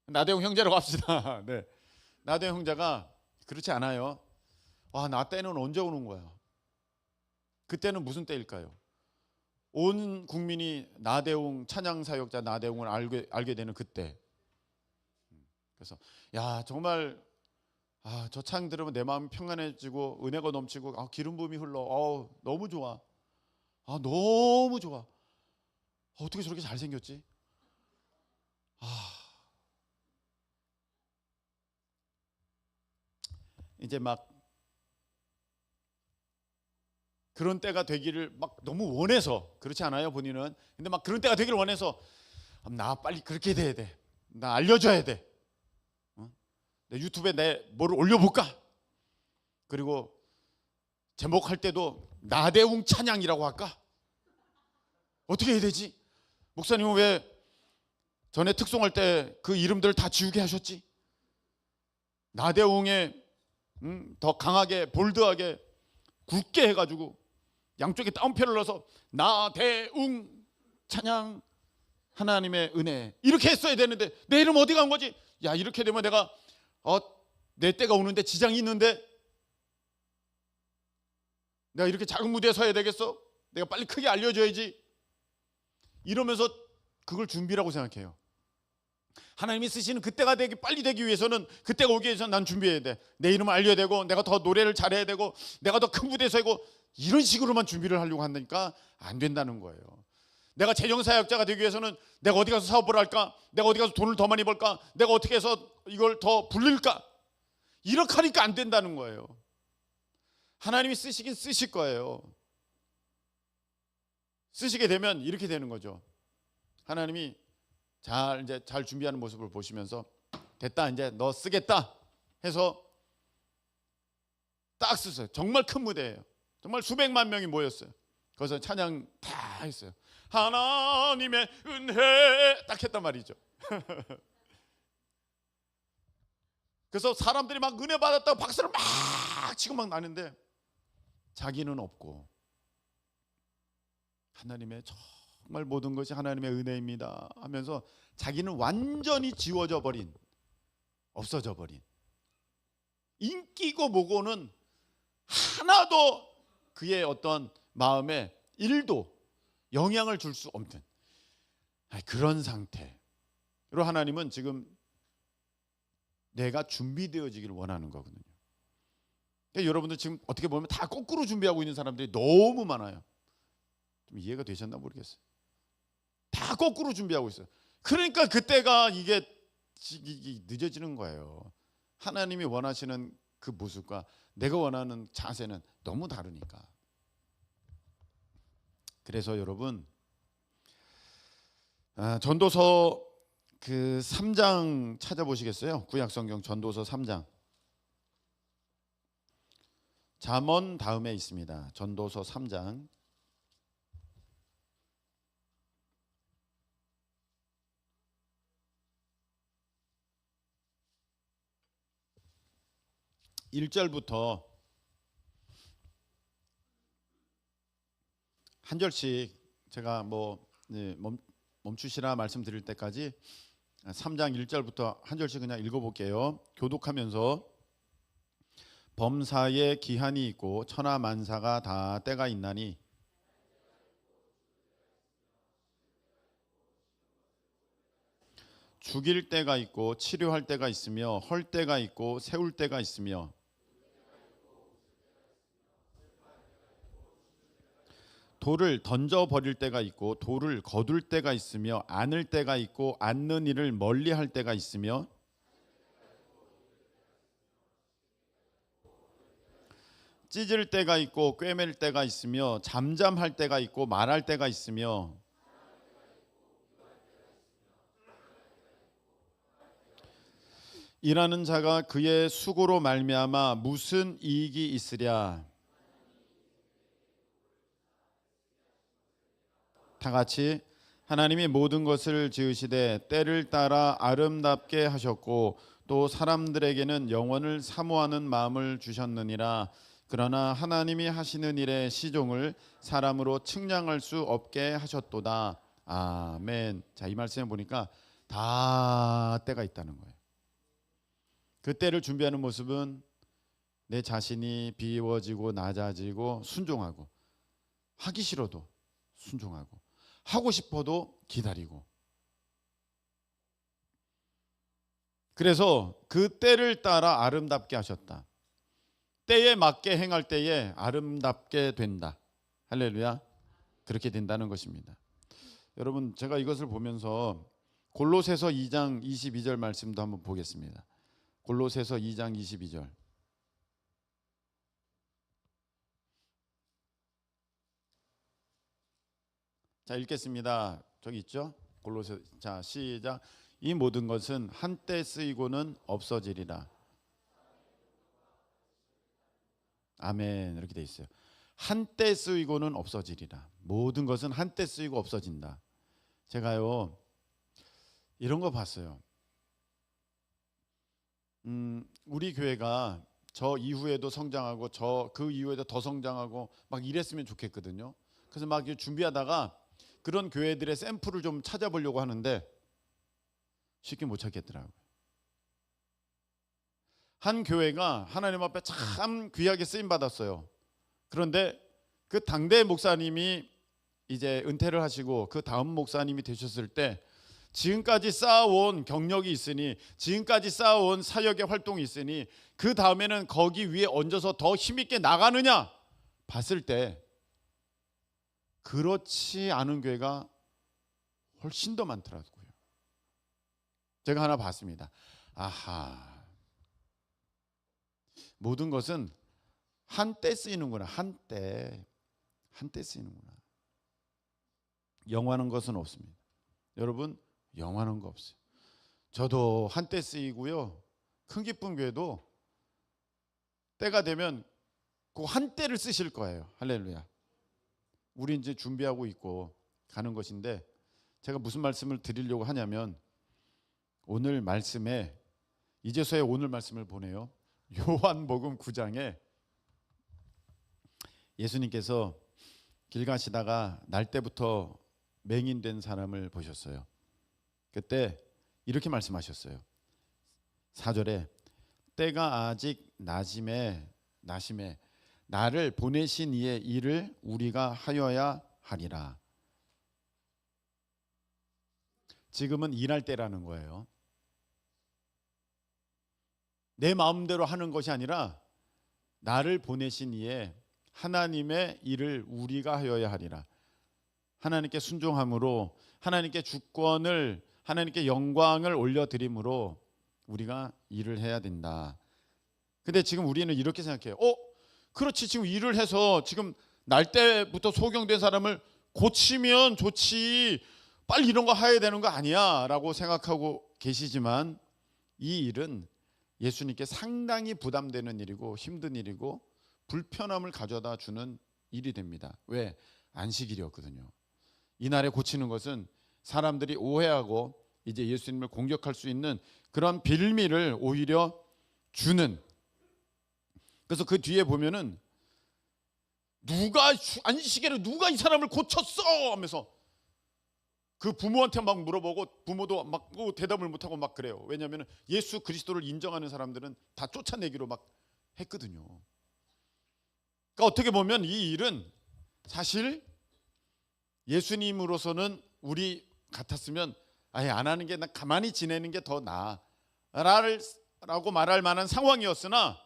S1: 나대웅 형제로 갑시다. 네. 나대웅 형제가 그렇지 않아요. 나 때는 언제 오는 거야? 그때는 무슨 때일까요? 온 국민이 나대웅 찬양 사역자 나대웅을 알게 되는 그때. 그래서 야, 정말 저 찬양 들으면 내 마음이 평안해지고 은혜가 넘치고 기름 부음이 흘러. 너무 좋아. 너무 좋아. 어떻게 저렇게 잘생겼지? 이제 막 그런 때가 되기를 막 너무 원해서, 그렇지 않아요 본인은? 근데 막 그런 때가 되기를 원해서 나 빨리 그렇게 돼야 돼, 나 알려줘야 돼, 내 유튜브에 내 뭐를 올려볼까? 그리고 제목할 때도 나대웅 찬양이라고 할까? 어떻게 해야 되지? 목사님은 왜 전에 특송할 때 그 이름들을 다 지우게 하셨지? 나대웅에 더 강하게 볼드하게 굳게 해가지고 양쪽에 따옴표를 넣어서 나대웅 찬양 하나님의 은혜 이렇게 했어야 되는데 내 이름 어디 간 거지? 야, 이렇게 되면 내가 내 때가 오는데 지장이 있는데 내가 이렇게 작은 무대에 서야 되겠어? 내가 빨리 크게 알려줘야지. 이러면서 그걸 준비라고 생각해요. 하나님이 쓰시는 그때가 빨리 되기 위해서는, 그때가 오기 위해서는 난 준비해야 돼. 내 이름을 알려야 되고, 내가 더 노래를 잘해야 되고, 내가 더 큰 무대에 서고, 이런 식으로만 준비를 하려고 한다니까 안 된다는 거예요. 내가 재정사역자가 되기 위해서는 내가 어디 가서 사업을 할까? 내가 어디 가서 돈을 더 많이 벌까? 내가 어떻게 해서 이걸 더 불릴까? 이렇게 하니까 안 된다는 거예요. 하나님이 쓰시긴 쓰실 거예요. 쓰시게 되면 이렇게 되는 거죠. 하나님이 잘 준비하는 모습을 보시면서 됐다, 이제 너 쓰겠다 해서 딱 쓰세요. 정말 큰 무대예요. 정말 수백만 명이 모였어요. 거기서 찬양 다 했어요. 하나님의 은혜 딱 했단 말이죠. 그래서 사람들이 막 은혜 받았다고 박수를 막 치고 막 나는데 자기는 없고, 하나님의 정말 모든 것이 하나님의 은혜입니다 하면서 자기는 완전히 지워져 버린, 없어져 버린, 인기고 뭐고는 하나도 그의 어떤 마음에 1도 영향을 줄 수 없는 그런 상태로 하나님은 지금 내가 준비되어지기를 원하는 거거든요. 그러니까 여러분들 지금 어떻게 보면 다 거꾸로 준비하고 있는 사람들이 너무 많아요. 좀 이해가 되셨나 모르겠어요. 다 거꾸로 준비하고 있어요. 그러니까 그때가 이게 늦어지는 거예요. 하나님이 원하시는 그 모습과 내가 원하는 자세는 너무 다르니까. 그래서 여러분, 전도서 그 3장 찾아보시겠어요? 구약성경 전도서 3장. 잠언 다음에 있습니다. 전도서 3장. (1절부터) 한 절씩 제가 멈추시라 말씀드릴 때까지 3장 1절부터 한 절씩 그냥 읽어볼게요. 교독하면서 범사에 기한이 있고 천하만사가 다 때가 있나니 죽일 때가 있고 치료할 때가 있으며 헐 때가 있고 세울 때가 있으며 돌을 던져버릴 때가 있고 돌을 거둘 때가 있으며 안을 때가 있고 안는 일을 멀리할 때가 있으며 찢을 때가 있고 꿰맬 때가 있으며 잠잠할 때가 있고 말할 때가 있으며 일하는 자가 그의 수고로 말미암아 무슨 이익이 있으랴. 다 같이 하나님이 모든 것을 지으시되 때를 따라 아름답게 하셨고 또 사람들에게는 영원을 사모하는 마음을 주셨느니라. 그러나 하나님이 하시는 일의 시종을 사람으로 측량할 수 없게 하셨도다. 아멘. 자, 이 말씀에 보니까 다 때가 있다는 거예요. 그 때를 준비하는 모습은 내 자신이 비워지고 낮아지고 순종하고, 하기 싫어도 순종하고, 하고 싶어도 기다리고. 그래서 그 때를 따라 아름답게 하셨다. 때에 맞게 행할 때에 아름답게 된다. 할렐루야. 그렇게 된다는 것입니다. 여러분, 제가 이것을 보면서 골로새서 2장 22절 말씀도 한번 보겠습니다. 골로새서 2장 22절. 자, 읽겠습니다. 저기 있죠? 골로새. 자, 시작. 이 모든 것은 한때 쓰이고는 없어지리라. 아멘. 이렇게 돼 있어요. 한때 쓰이고는 없어지리라. 모든 것은 한때 쓰이고 없어진다. 제가요 이런 거 봤어요. 우리 교회가 저 이후에도 성장하고 저 그 이후에도 더 성장하고 막 이랬으면 좋겠거든요. 그래서 막 준비하다가 그런 교회들의 샘플을 좀 찾아보려고 하는데 쉽게 못 찾겠더라고요. 한 교회가 하나님 앞에 참 귀하게 쓰임 받았어요. 그런데 그 당대 목사님이 이제 은퇴를 하시고 그 다음 목사님이 되셨을 때 지금까지 쌓아온 경력이 있으니, 지금까지 쌓아온 사역의 활동이 있으니 그 다음에는 거기 위에 얹어서 더 힘있게 나가느냐 봤을 때 그렇지 않은 교회가 훨씬 더 많더라고요. 제가 하나 봤습니다. 아하, 모든 것은 한때 쓰이는구나. 한때 쓰이는구나. 영원한 것은 없습니다. 여러분, 영원한 거 없어요. 저도 한때 쓰이고요. 큰 기쁨 교회도 때가 되면 그 한때를 쓰실 거예요. 할렐루야. 우리 이제 준비하고 있고 가는 것인데, 제가 무슨 말씀을 드리려고 하냐면, 오늘 말씀에 이제서야 오늘 말씀을 보내요. 요한복음 9장에 예수님께서 길 가시다가 날 때부터 맹인된 사람을 보셨어요. 그때 이렇게 말씀하셨어요. 4절에 때가 아직 나심에 나를 보내신 이의 일을 우리가 하여야 하리라. 지금은 일할 때라는 거예요. 내 마음대로 하는 것이 아니라 나를 보내신 이의 하나님의 일을 우리가 하여야 하리라. 하나님께 순종함으로, 하나님께 주권을, 하나님께 영광을 올려드림으로 우리가 일을 해야 된다. 근데 지금 우리는 이렇게 생각해요. 그렇지, 지금 일을 해서 지금 날 때부터 소경된 사람을 고치면 좋지, 빨리 이런 거 해야 되는 거 아니야 라고 생각하고 계시지만, 이 일은 예수님께 상당히 부담되는 일이고 힘든 일이고 불편함을 가져다 주는 일이 됩니다. 왜? 안식일이었거든요. 이날에 고치는 것은 사람들이 오해하고 이제 예수님을 공격할 수 있는 그런 빌미를 오히려 주는. 그래서 그 뒤에 보면은 누가 안식일에 누가 이 사람을 고쳤어 하면서 그 부모한테 막 물어보고 부모도 막 대답을 못하고 막 그래요. 왜냐하면 예수 그리스도를 인정하는 사람들은 다 쫓아내기로 막 했거든요. 그러니까 어떻게 보면 이 일은 사실 예수님으로서는 우리 같았으면 아예 안 하는 게, 나 가만히 지내는 게 더 나아라고 말할 만한 상황이었으나,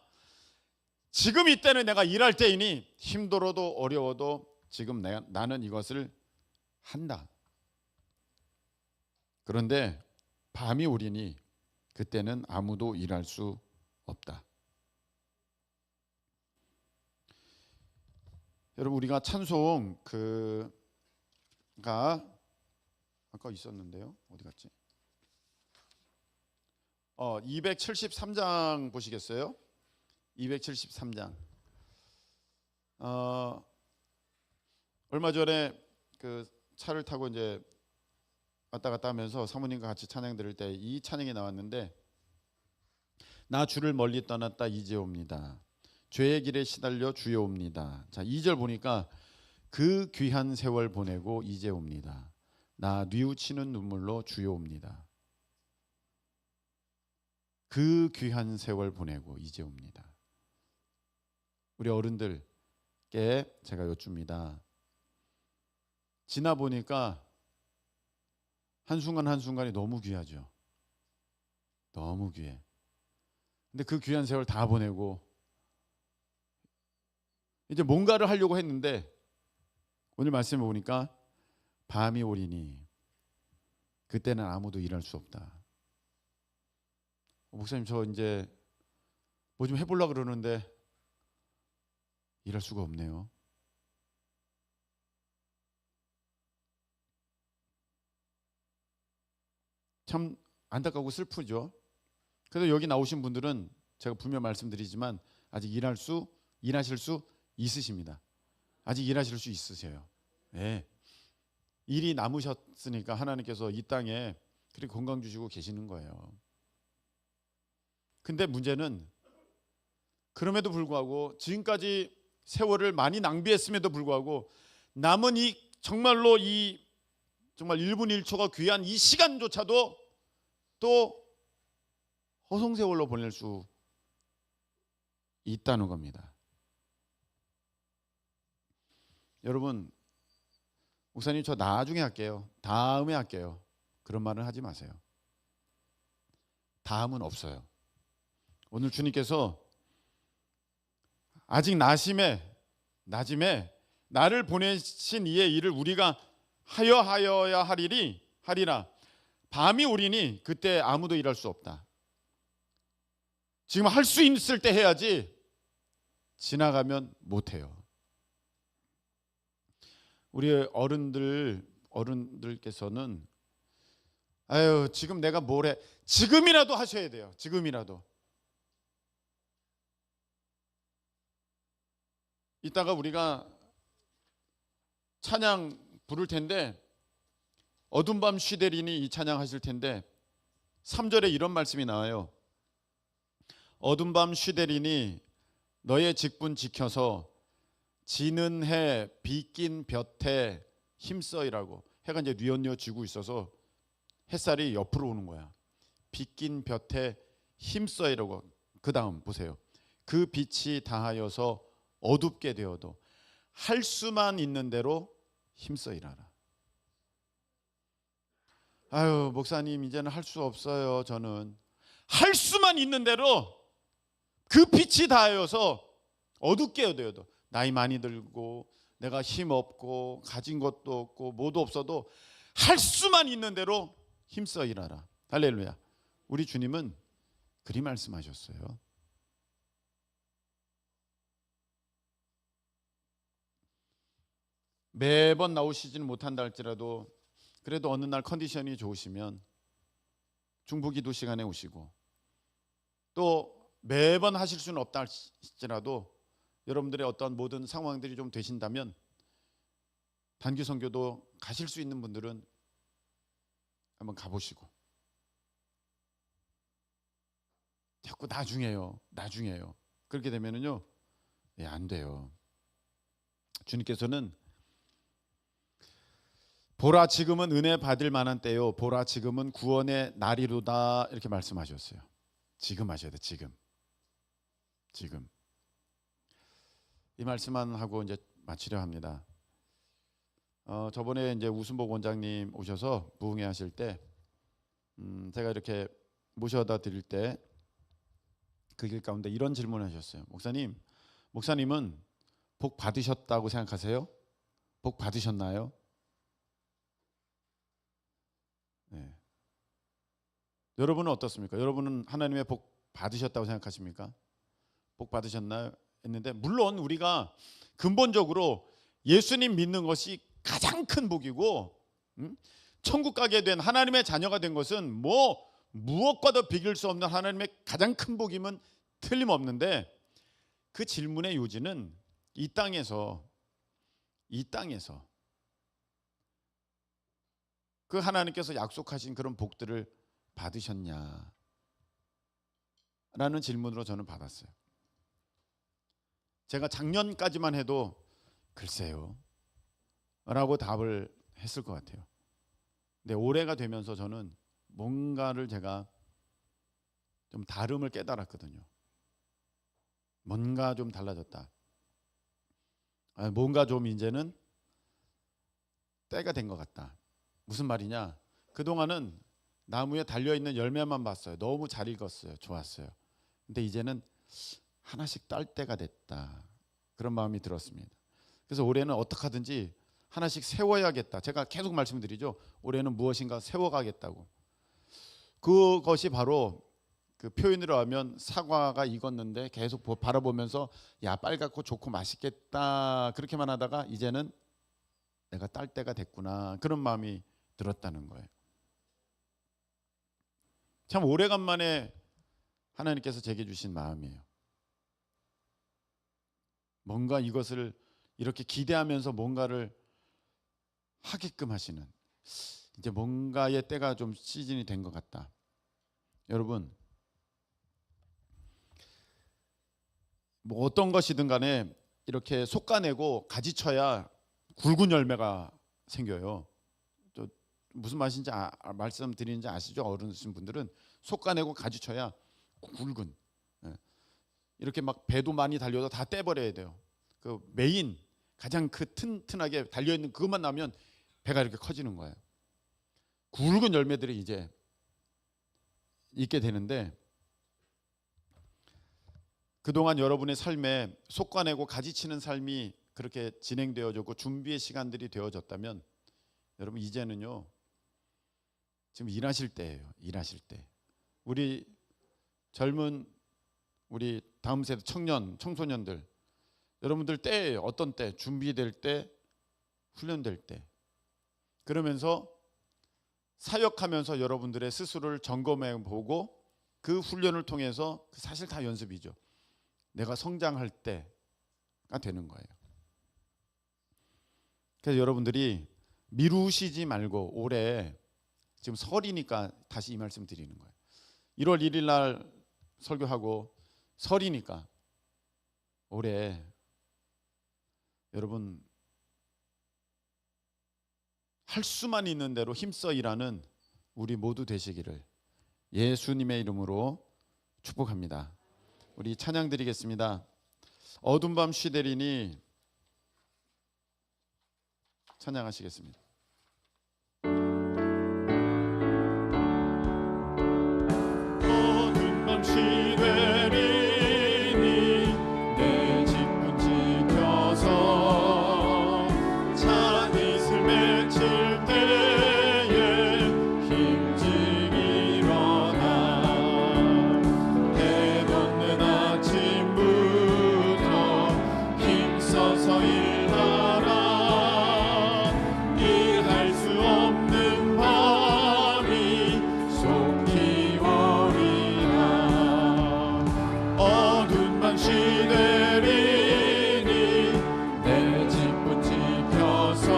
S1: 지금 이때는 내가 일할 때이니 힘들어도 어려워도 지금 나는 이것을 한다. 그런데 밤이 오리니 그때는 아무도 일할 수 없다. 여러분, 우리가 찬송 가 아까 있었는데요. 어디 갔지? 273장 보시겠어요? 273장. 얼마 전에 그 차를 타고 이제 왔다 갔다 하면서 사모님과 같이 찬양 들을 때 이 찬양이 나왔는데, 나 주를 멀리 떠났다 이제 옵니다. 죄의 길에 시달려 주여 옵니다. 자, 2절 보니까 그 귀한 세월 보내고 이제 옵니다. 나 뉘우치는 눈물로 주여 옵니다. 그 귀한 세월 보내고 이제 옵니다. 우리 어른들께 제가 여쭙니다. 지나 보니까 한순간 한순간이 너무 귀하죠. 너무 귀해. 근데 그 귀한 세월 다 보내고 이제 뭔가를 하려고 했는데, 오늘 말씀해 보니까 밤이 오리니 그때는 아무도 일할 수 없다. 목사님, 저 이제 뭐 좀 해보려고 그러는데 일할 수가 없네요. 참 안타깝고 슬프죠. 그래서 여기 나오신 분들은 제가 분명 말씀드리지만 아직 일하실 수 있으십니다. 아직 일하실 수 있으세요. 네. 일이 남으셨으니까 하나님께서 이 땅에 그렇게 건강 주시고 계시는 거예요. 근데 문제는 그럼에도 불구하고 지금까지 세월을 많이 낭비했음에도 불구하고 남은 이 정말로 이 정말 1분 1초가 귀한 이 시간조차도 또 허송세월로 보낼 수 있다는 겁니다. 여러분, 목사님 저 나중에 할게요. 다음에 할게요. 그런 말은 하지 마세요. 다음은 없어요. 오늘 주님께서 아직 낮임에 나를 보내신 이의 일을 우리가 하여야 하리라. 밤이 오리니 그때 아무도 일할 수 없다. 지금 할 수 있을 때 해야지 지나가면 못해요. 우리 어른들께서는 아유 지금 내가 뭘 해. 지금이라도 하셔야 돼요. 지금이라도. 이따가 우리가 찬양 부를 텐데 어둠 밤 쉬되리니 이 찬양 하실 텐데 3절에 이런 말씀이 나와요. 어둠 밤 쉬되리니 너의 직분 지켜서 지는 해 비낀 볕에 힘써이라고. 해가 이제 뉘엿뉘엿 지고 있어서 햇살이 옆으로 오는 거야. 비낀 볕에 힘써이라고. 그 다음 보세요. 그 빛이 다하여서 어둡게 되어도 할 수만 있는 대로 힘써이라라. 아유 목사님 이제는 할 수 없어요. 저는 할 수만 있는 대로 그 빛이 다하여서 어둡게 되어도 나이 많이 들고 내가 힘 없고 가진 것도 없고 뭐도 없어도 할 수만 있는 대로 힘써 일하라. 할렐루야. 우리 주님은 그리 말씀하셨어요. 매번 나오시지는 못한다 할지라도 그래도 어느 날 컨디션이 좋으시면 중보기도 시간에 오시고 또 매번 하실 수는 없다 할지라도 여러분들의 어떤 모든 상황들이 좀 되신다면 단기 선교도 가실 수 있는 분들은 한번 가보시고 자꾸 나중에요 그렇게 되면은요 안 돼요. 주님께서는 보라 지금은 은혜 받을 만한 때요 보라 지금은 구원의 날이로다 이렇게 말씀하셨어요. 지금 하셔야 돼. 지금 이 말씀만 하고 이제 마치려 합니다. 저번에 이제 우순복 원장님 오셔서 부흥회 하실 때 제가 이렇게 모셔다 드릴 때 그 길 가운데 이런 질문을 하셨어요. 목사님은 복 받으셨다고 생각하세요? 복 받으셨나요? 네. 여러분은 어떻습니까? 여러분은 하나님의 복 받으셨다고 생각하십니까? 복 받으셨나요? 했는데 물론 우리가 근본적으로 예수님 믿는 것이 가장 큰 복이고 천국 가게 된 하나님의 자녀가 된 것은 무엇과도 비길 수 없는 하나님의 가장 큰 복임은 틀림없는데 그 질문의 요지는 이 땅에서 그 하나님께서 약속하신 그런 복들을 받으셨냐 라는 질문으로 저는 받았어요. 제가 작년까지만 해도 글쎄요 라고 답을 했을 것 같아요. 근데 올해가 되면서 저는 뭔가를 제가 좀 다름을 깨달았거든요. 뭔가 좀 달라졌다. 뭔가 좀 이제는 때가 된 것 같다. 무슨 말이냐? 그동안은 나무에 달려있는 열매만 봤어요. 너무 잘 익었어요. 좋았어요. 근데 이제는 하나씩 딸 때가 됐다. 그런 마음이 들었습니다. 그래서 올해는 어떻게 하든지 하나씩 세워야겠다. 제가 계속 말씀드리죠. 올해는 무엇인가 세워가겠다고. 그것이 바로 그 표현으로 하면 사과가 익었는데 계속 바라보면서 야 빨갛고 좋고 맛있겠다 그렇게만 하다가 이제는 내가 딸 때가 됐구나 그런 마음이 들었다는 거예요. 참 오래간만에 하나님께서 제게 주신 마음이에요. 뭔가 이것을 이렇게 기대하면서 뭔가를 하게끔 하시는, 이제 뭔가의 때가 좀 시즌이 된 것 같다. 여러분, 뭐 어떤 것이든 간에 이렇게 솎아내고 가지쳐야 굵은 열매가 생겨요. 또 무슨 말인지 말씀드리는지 아시죠? 어른이신 분들은 솎아내고 가지쳐야 굵은, 이렇게 막 배도 많이 달려도 다 떼버려야 돼요. 그 메인 가장 그 튼튼하게 달려있는 그것만 나면 배가 이렇게 커지는 거예요. 굵은 열매들이 이제 있게 되는데, 그동안 여러분의 삶에 솎아내고 가지치는 삶이 그렇게 진행되어졌고 준비의 시간들이 되어졌다면, 여러분 이제는요, 지금 일하실 때예요. 일하실 때. 우리 젊은, 우리 다음 세대 청년, 청소년들, 여러분들 때예요. 어떤 때? 준비될 때, 훈련될 때. 그러면서 사역하면서 여러분들의 스스로를 점검해 보고 그 훈련을 통해서, 사실 다 연습이죠. 내가 성장할 때가 되는 거예요. 그래서 여러분들이 미루시지 말고, 올해 지금 설이니까 다시 이 말씀 드리는 거예요. 1월 1일 날 설교하고 설이니까 올해 여러분 할 수만 있는 대로 힘써 일하는 우리 모두 되시기를 예수님의 이름으로 축복합니다. 우리 찬양 드리겠습니다. 어둠 밤 쉬되리니 찬양하시겠습니다. 어둠 밤 쉬되리니 내 집문 지켜서 찬 이슬 맺힐 때에 힘직 일어나 해 돋는 아침부터 힘써서 일하라. 일할 수 없는 밤이 속히 오리라. 어두운 밤 시대리니 내 집문 지켜서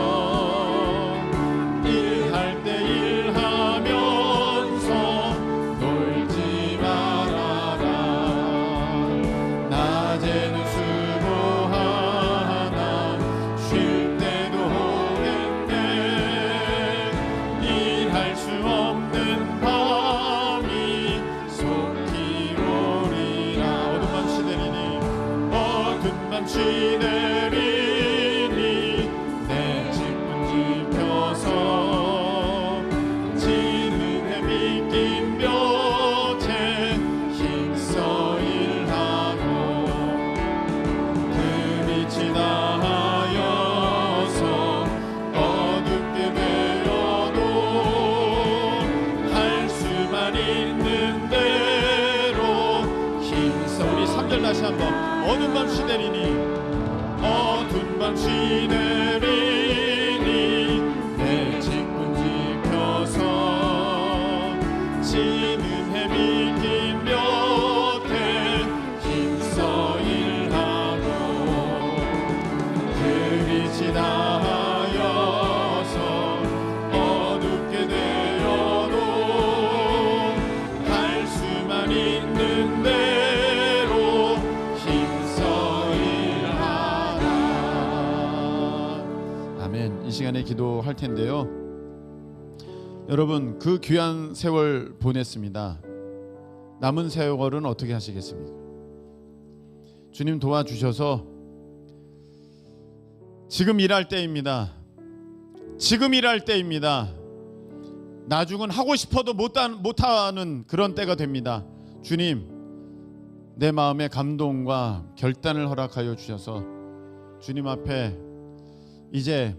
S1: 일할 때 일하면서 놀지 말아라. 낮에는 수고하나 쉴 때도 오겠네. 일할 수 없는 밤이 속히 오리라. 어둠 밤 시내리니 어둠 밤 시내리니 내 집문 지켜서 지는 해 비낀 볕에 힘써 일하고 그빛이 나하여서 어둡게 되어도 할 수만 있는 대로 힘써. 우리 3절 다시 한번. 어둠 밤 시내리니 어둠 밤 시내리니 내 집문 지켜서 지는 해 비긴 볕에 힘써 일하고 그빛이 나하여서 어둡게 되어도 할 수만 있는 대로 힘써 일하라. 아멘. 이 시간에 기도할 텐데요, 여러분 그 귀한 세월 보냈습니다. 남은 세월은 어떻게 하시겠습니까? 주님 도와주셔서 지금 일할 때입니다. 지금 일할 때입니다. 나중은 하고 싶어도 못하는 그런 때가 됩니다. 주님, 내 마음에 감동과 결단을 허락하여 주셔서 주님 앞에 이제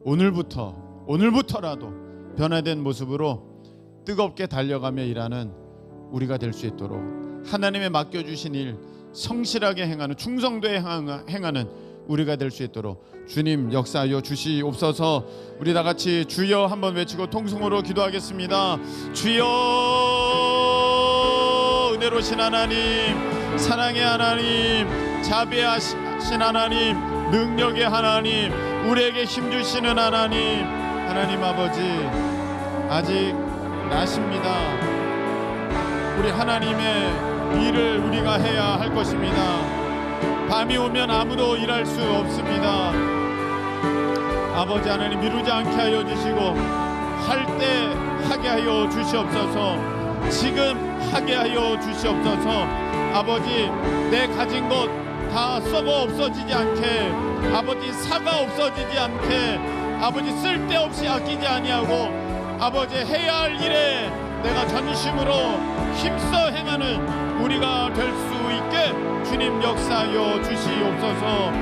S1: 오늘부터라도 변화된 모습으로 뜨겁게 달려가며 일하는 우리가 될 수 있도록 하나님의 맡겨주신 일 성실하게 행하는, 충성도에 행하는 우리가 될 수 있도록 주님 역사하여 주시옵소서. 우리 다 같이 주여 한번 외치고 통성으로 기도하겠습니다. 주여, 은혜로신 하나님, 사랑의 하나님, 자비하신 하나님, 능력의 하나님, 우리에게 힘주시는 하나님, 하나님 아버지, 아직 나십니다. 우리 하나님의 일을 우리가 해야 할 것입니다. 밤이 오면 아무도 일할 수 없습니다. 아버지 하나님, 미루지 않게 하여 주시고 할 때 하게 하여 주시옵소서. 지금 하게 하여 주시옵소서. 아버지, 내 가진 것 다 썩어 없어지지 않게, 아버지 사가 없어지지 않게, 아버지 쓸데없이 아끼지 아니하고, 아버지 해야 할 일에 내가 전심으로 힘써 행하는 우리가 될 수 있게 주님 역사하여 주시옵소서.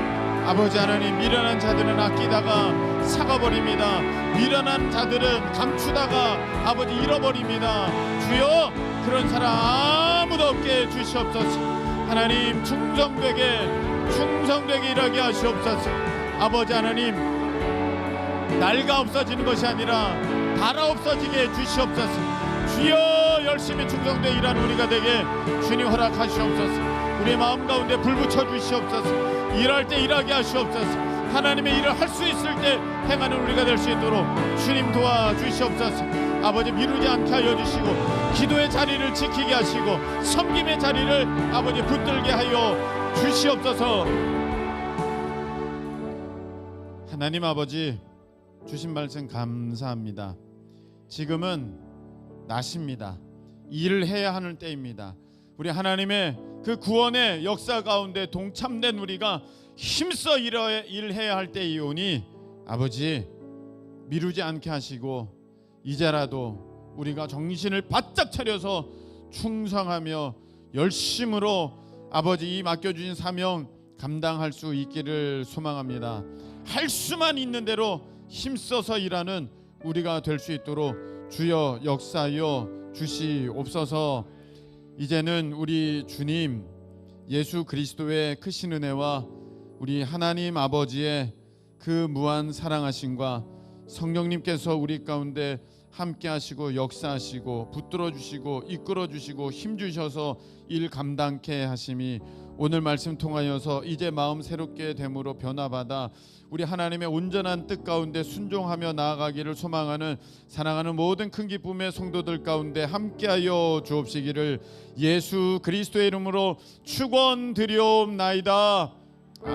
S1: 아버지 하나님, 미련한 자들은 아끼다가 사가버립니다. 미련한 자들은 감추다가 아버지 잃어버립니다. 주여, 그런 사람 아무도 없게 해주시옵소서. 하나님, 충성되게 일하게 하시옵소서. 아버지 하나님, 날가 없어지는 것이 아니라 달아 없어지게 해주시옵소서. 주여, 열심히 충성되게 일하는 우리가 되게 주님 허락하시옵소서. 우리의 마음 가운데 불 붙여 주시옵소서. 일할 때 일하게 하시옵소서. 하나님의 일을 할 수 있을 때 행하는 우리가 될 수 있도록 주님 도와주시옵소서. 아버지, 미루지 않게 하여 주시고 기도의 자리를 지키게 하시고 섬김의 자리를 아버지 붙들게 하여 주시옵소서. 하나님 아버지, 주신 말씀 감사합니다. 지금은 낮입니다. 일을 해야 하는 때입니다. 우리 하나님의 그 구원의 역사 가운데 동참된 우리가 힘써 일해야 할 때이오니 아버지, 미루지 않게 하시고 이제라도 우리가 정신을 바짝 차려서 충성하며 열심으로 아버지 이 맡겨주신 사명 감당할 수 있기를 소망합니다. 할 수만 있는 대로 힘써서 일하는 우리가 될 수 있도록 주여 역사하여 주시옵소서. 이제는 우리 주님 예수 그리스도의 크신 은혜와 우리 하나님 아버지의 그 무한 사랑하심과 성령님께서 우리 가운데 함께 하시고 역사하시고 붙들어 주시고 이끌어 주시고 힘 주셔서 일 감당케 하심이 오늘 말씀 통하여서 이제 마음 새롭게 됨으로 변화받아 우리 하나님의 온전한 뜻 가운데 순종하며 나아가기를 소망하는 사랑하는 모든 큰 기쁨의 성도들 가운데 함께하여 주옵시기를 예수 그리스도의 이름으로 축원드리옵나이다.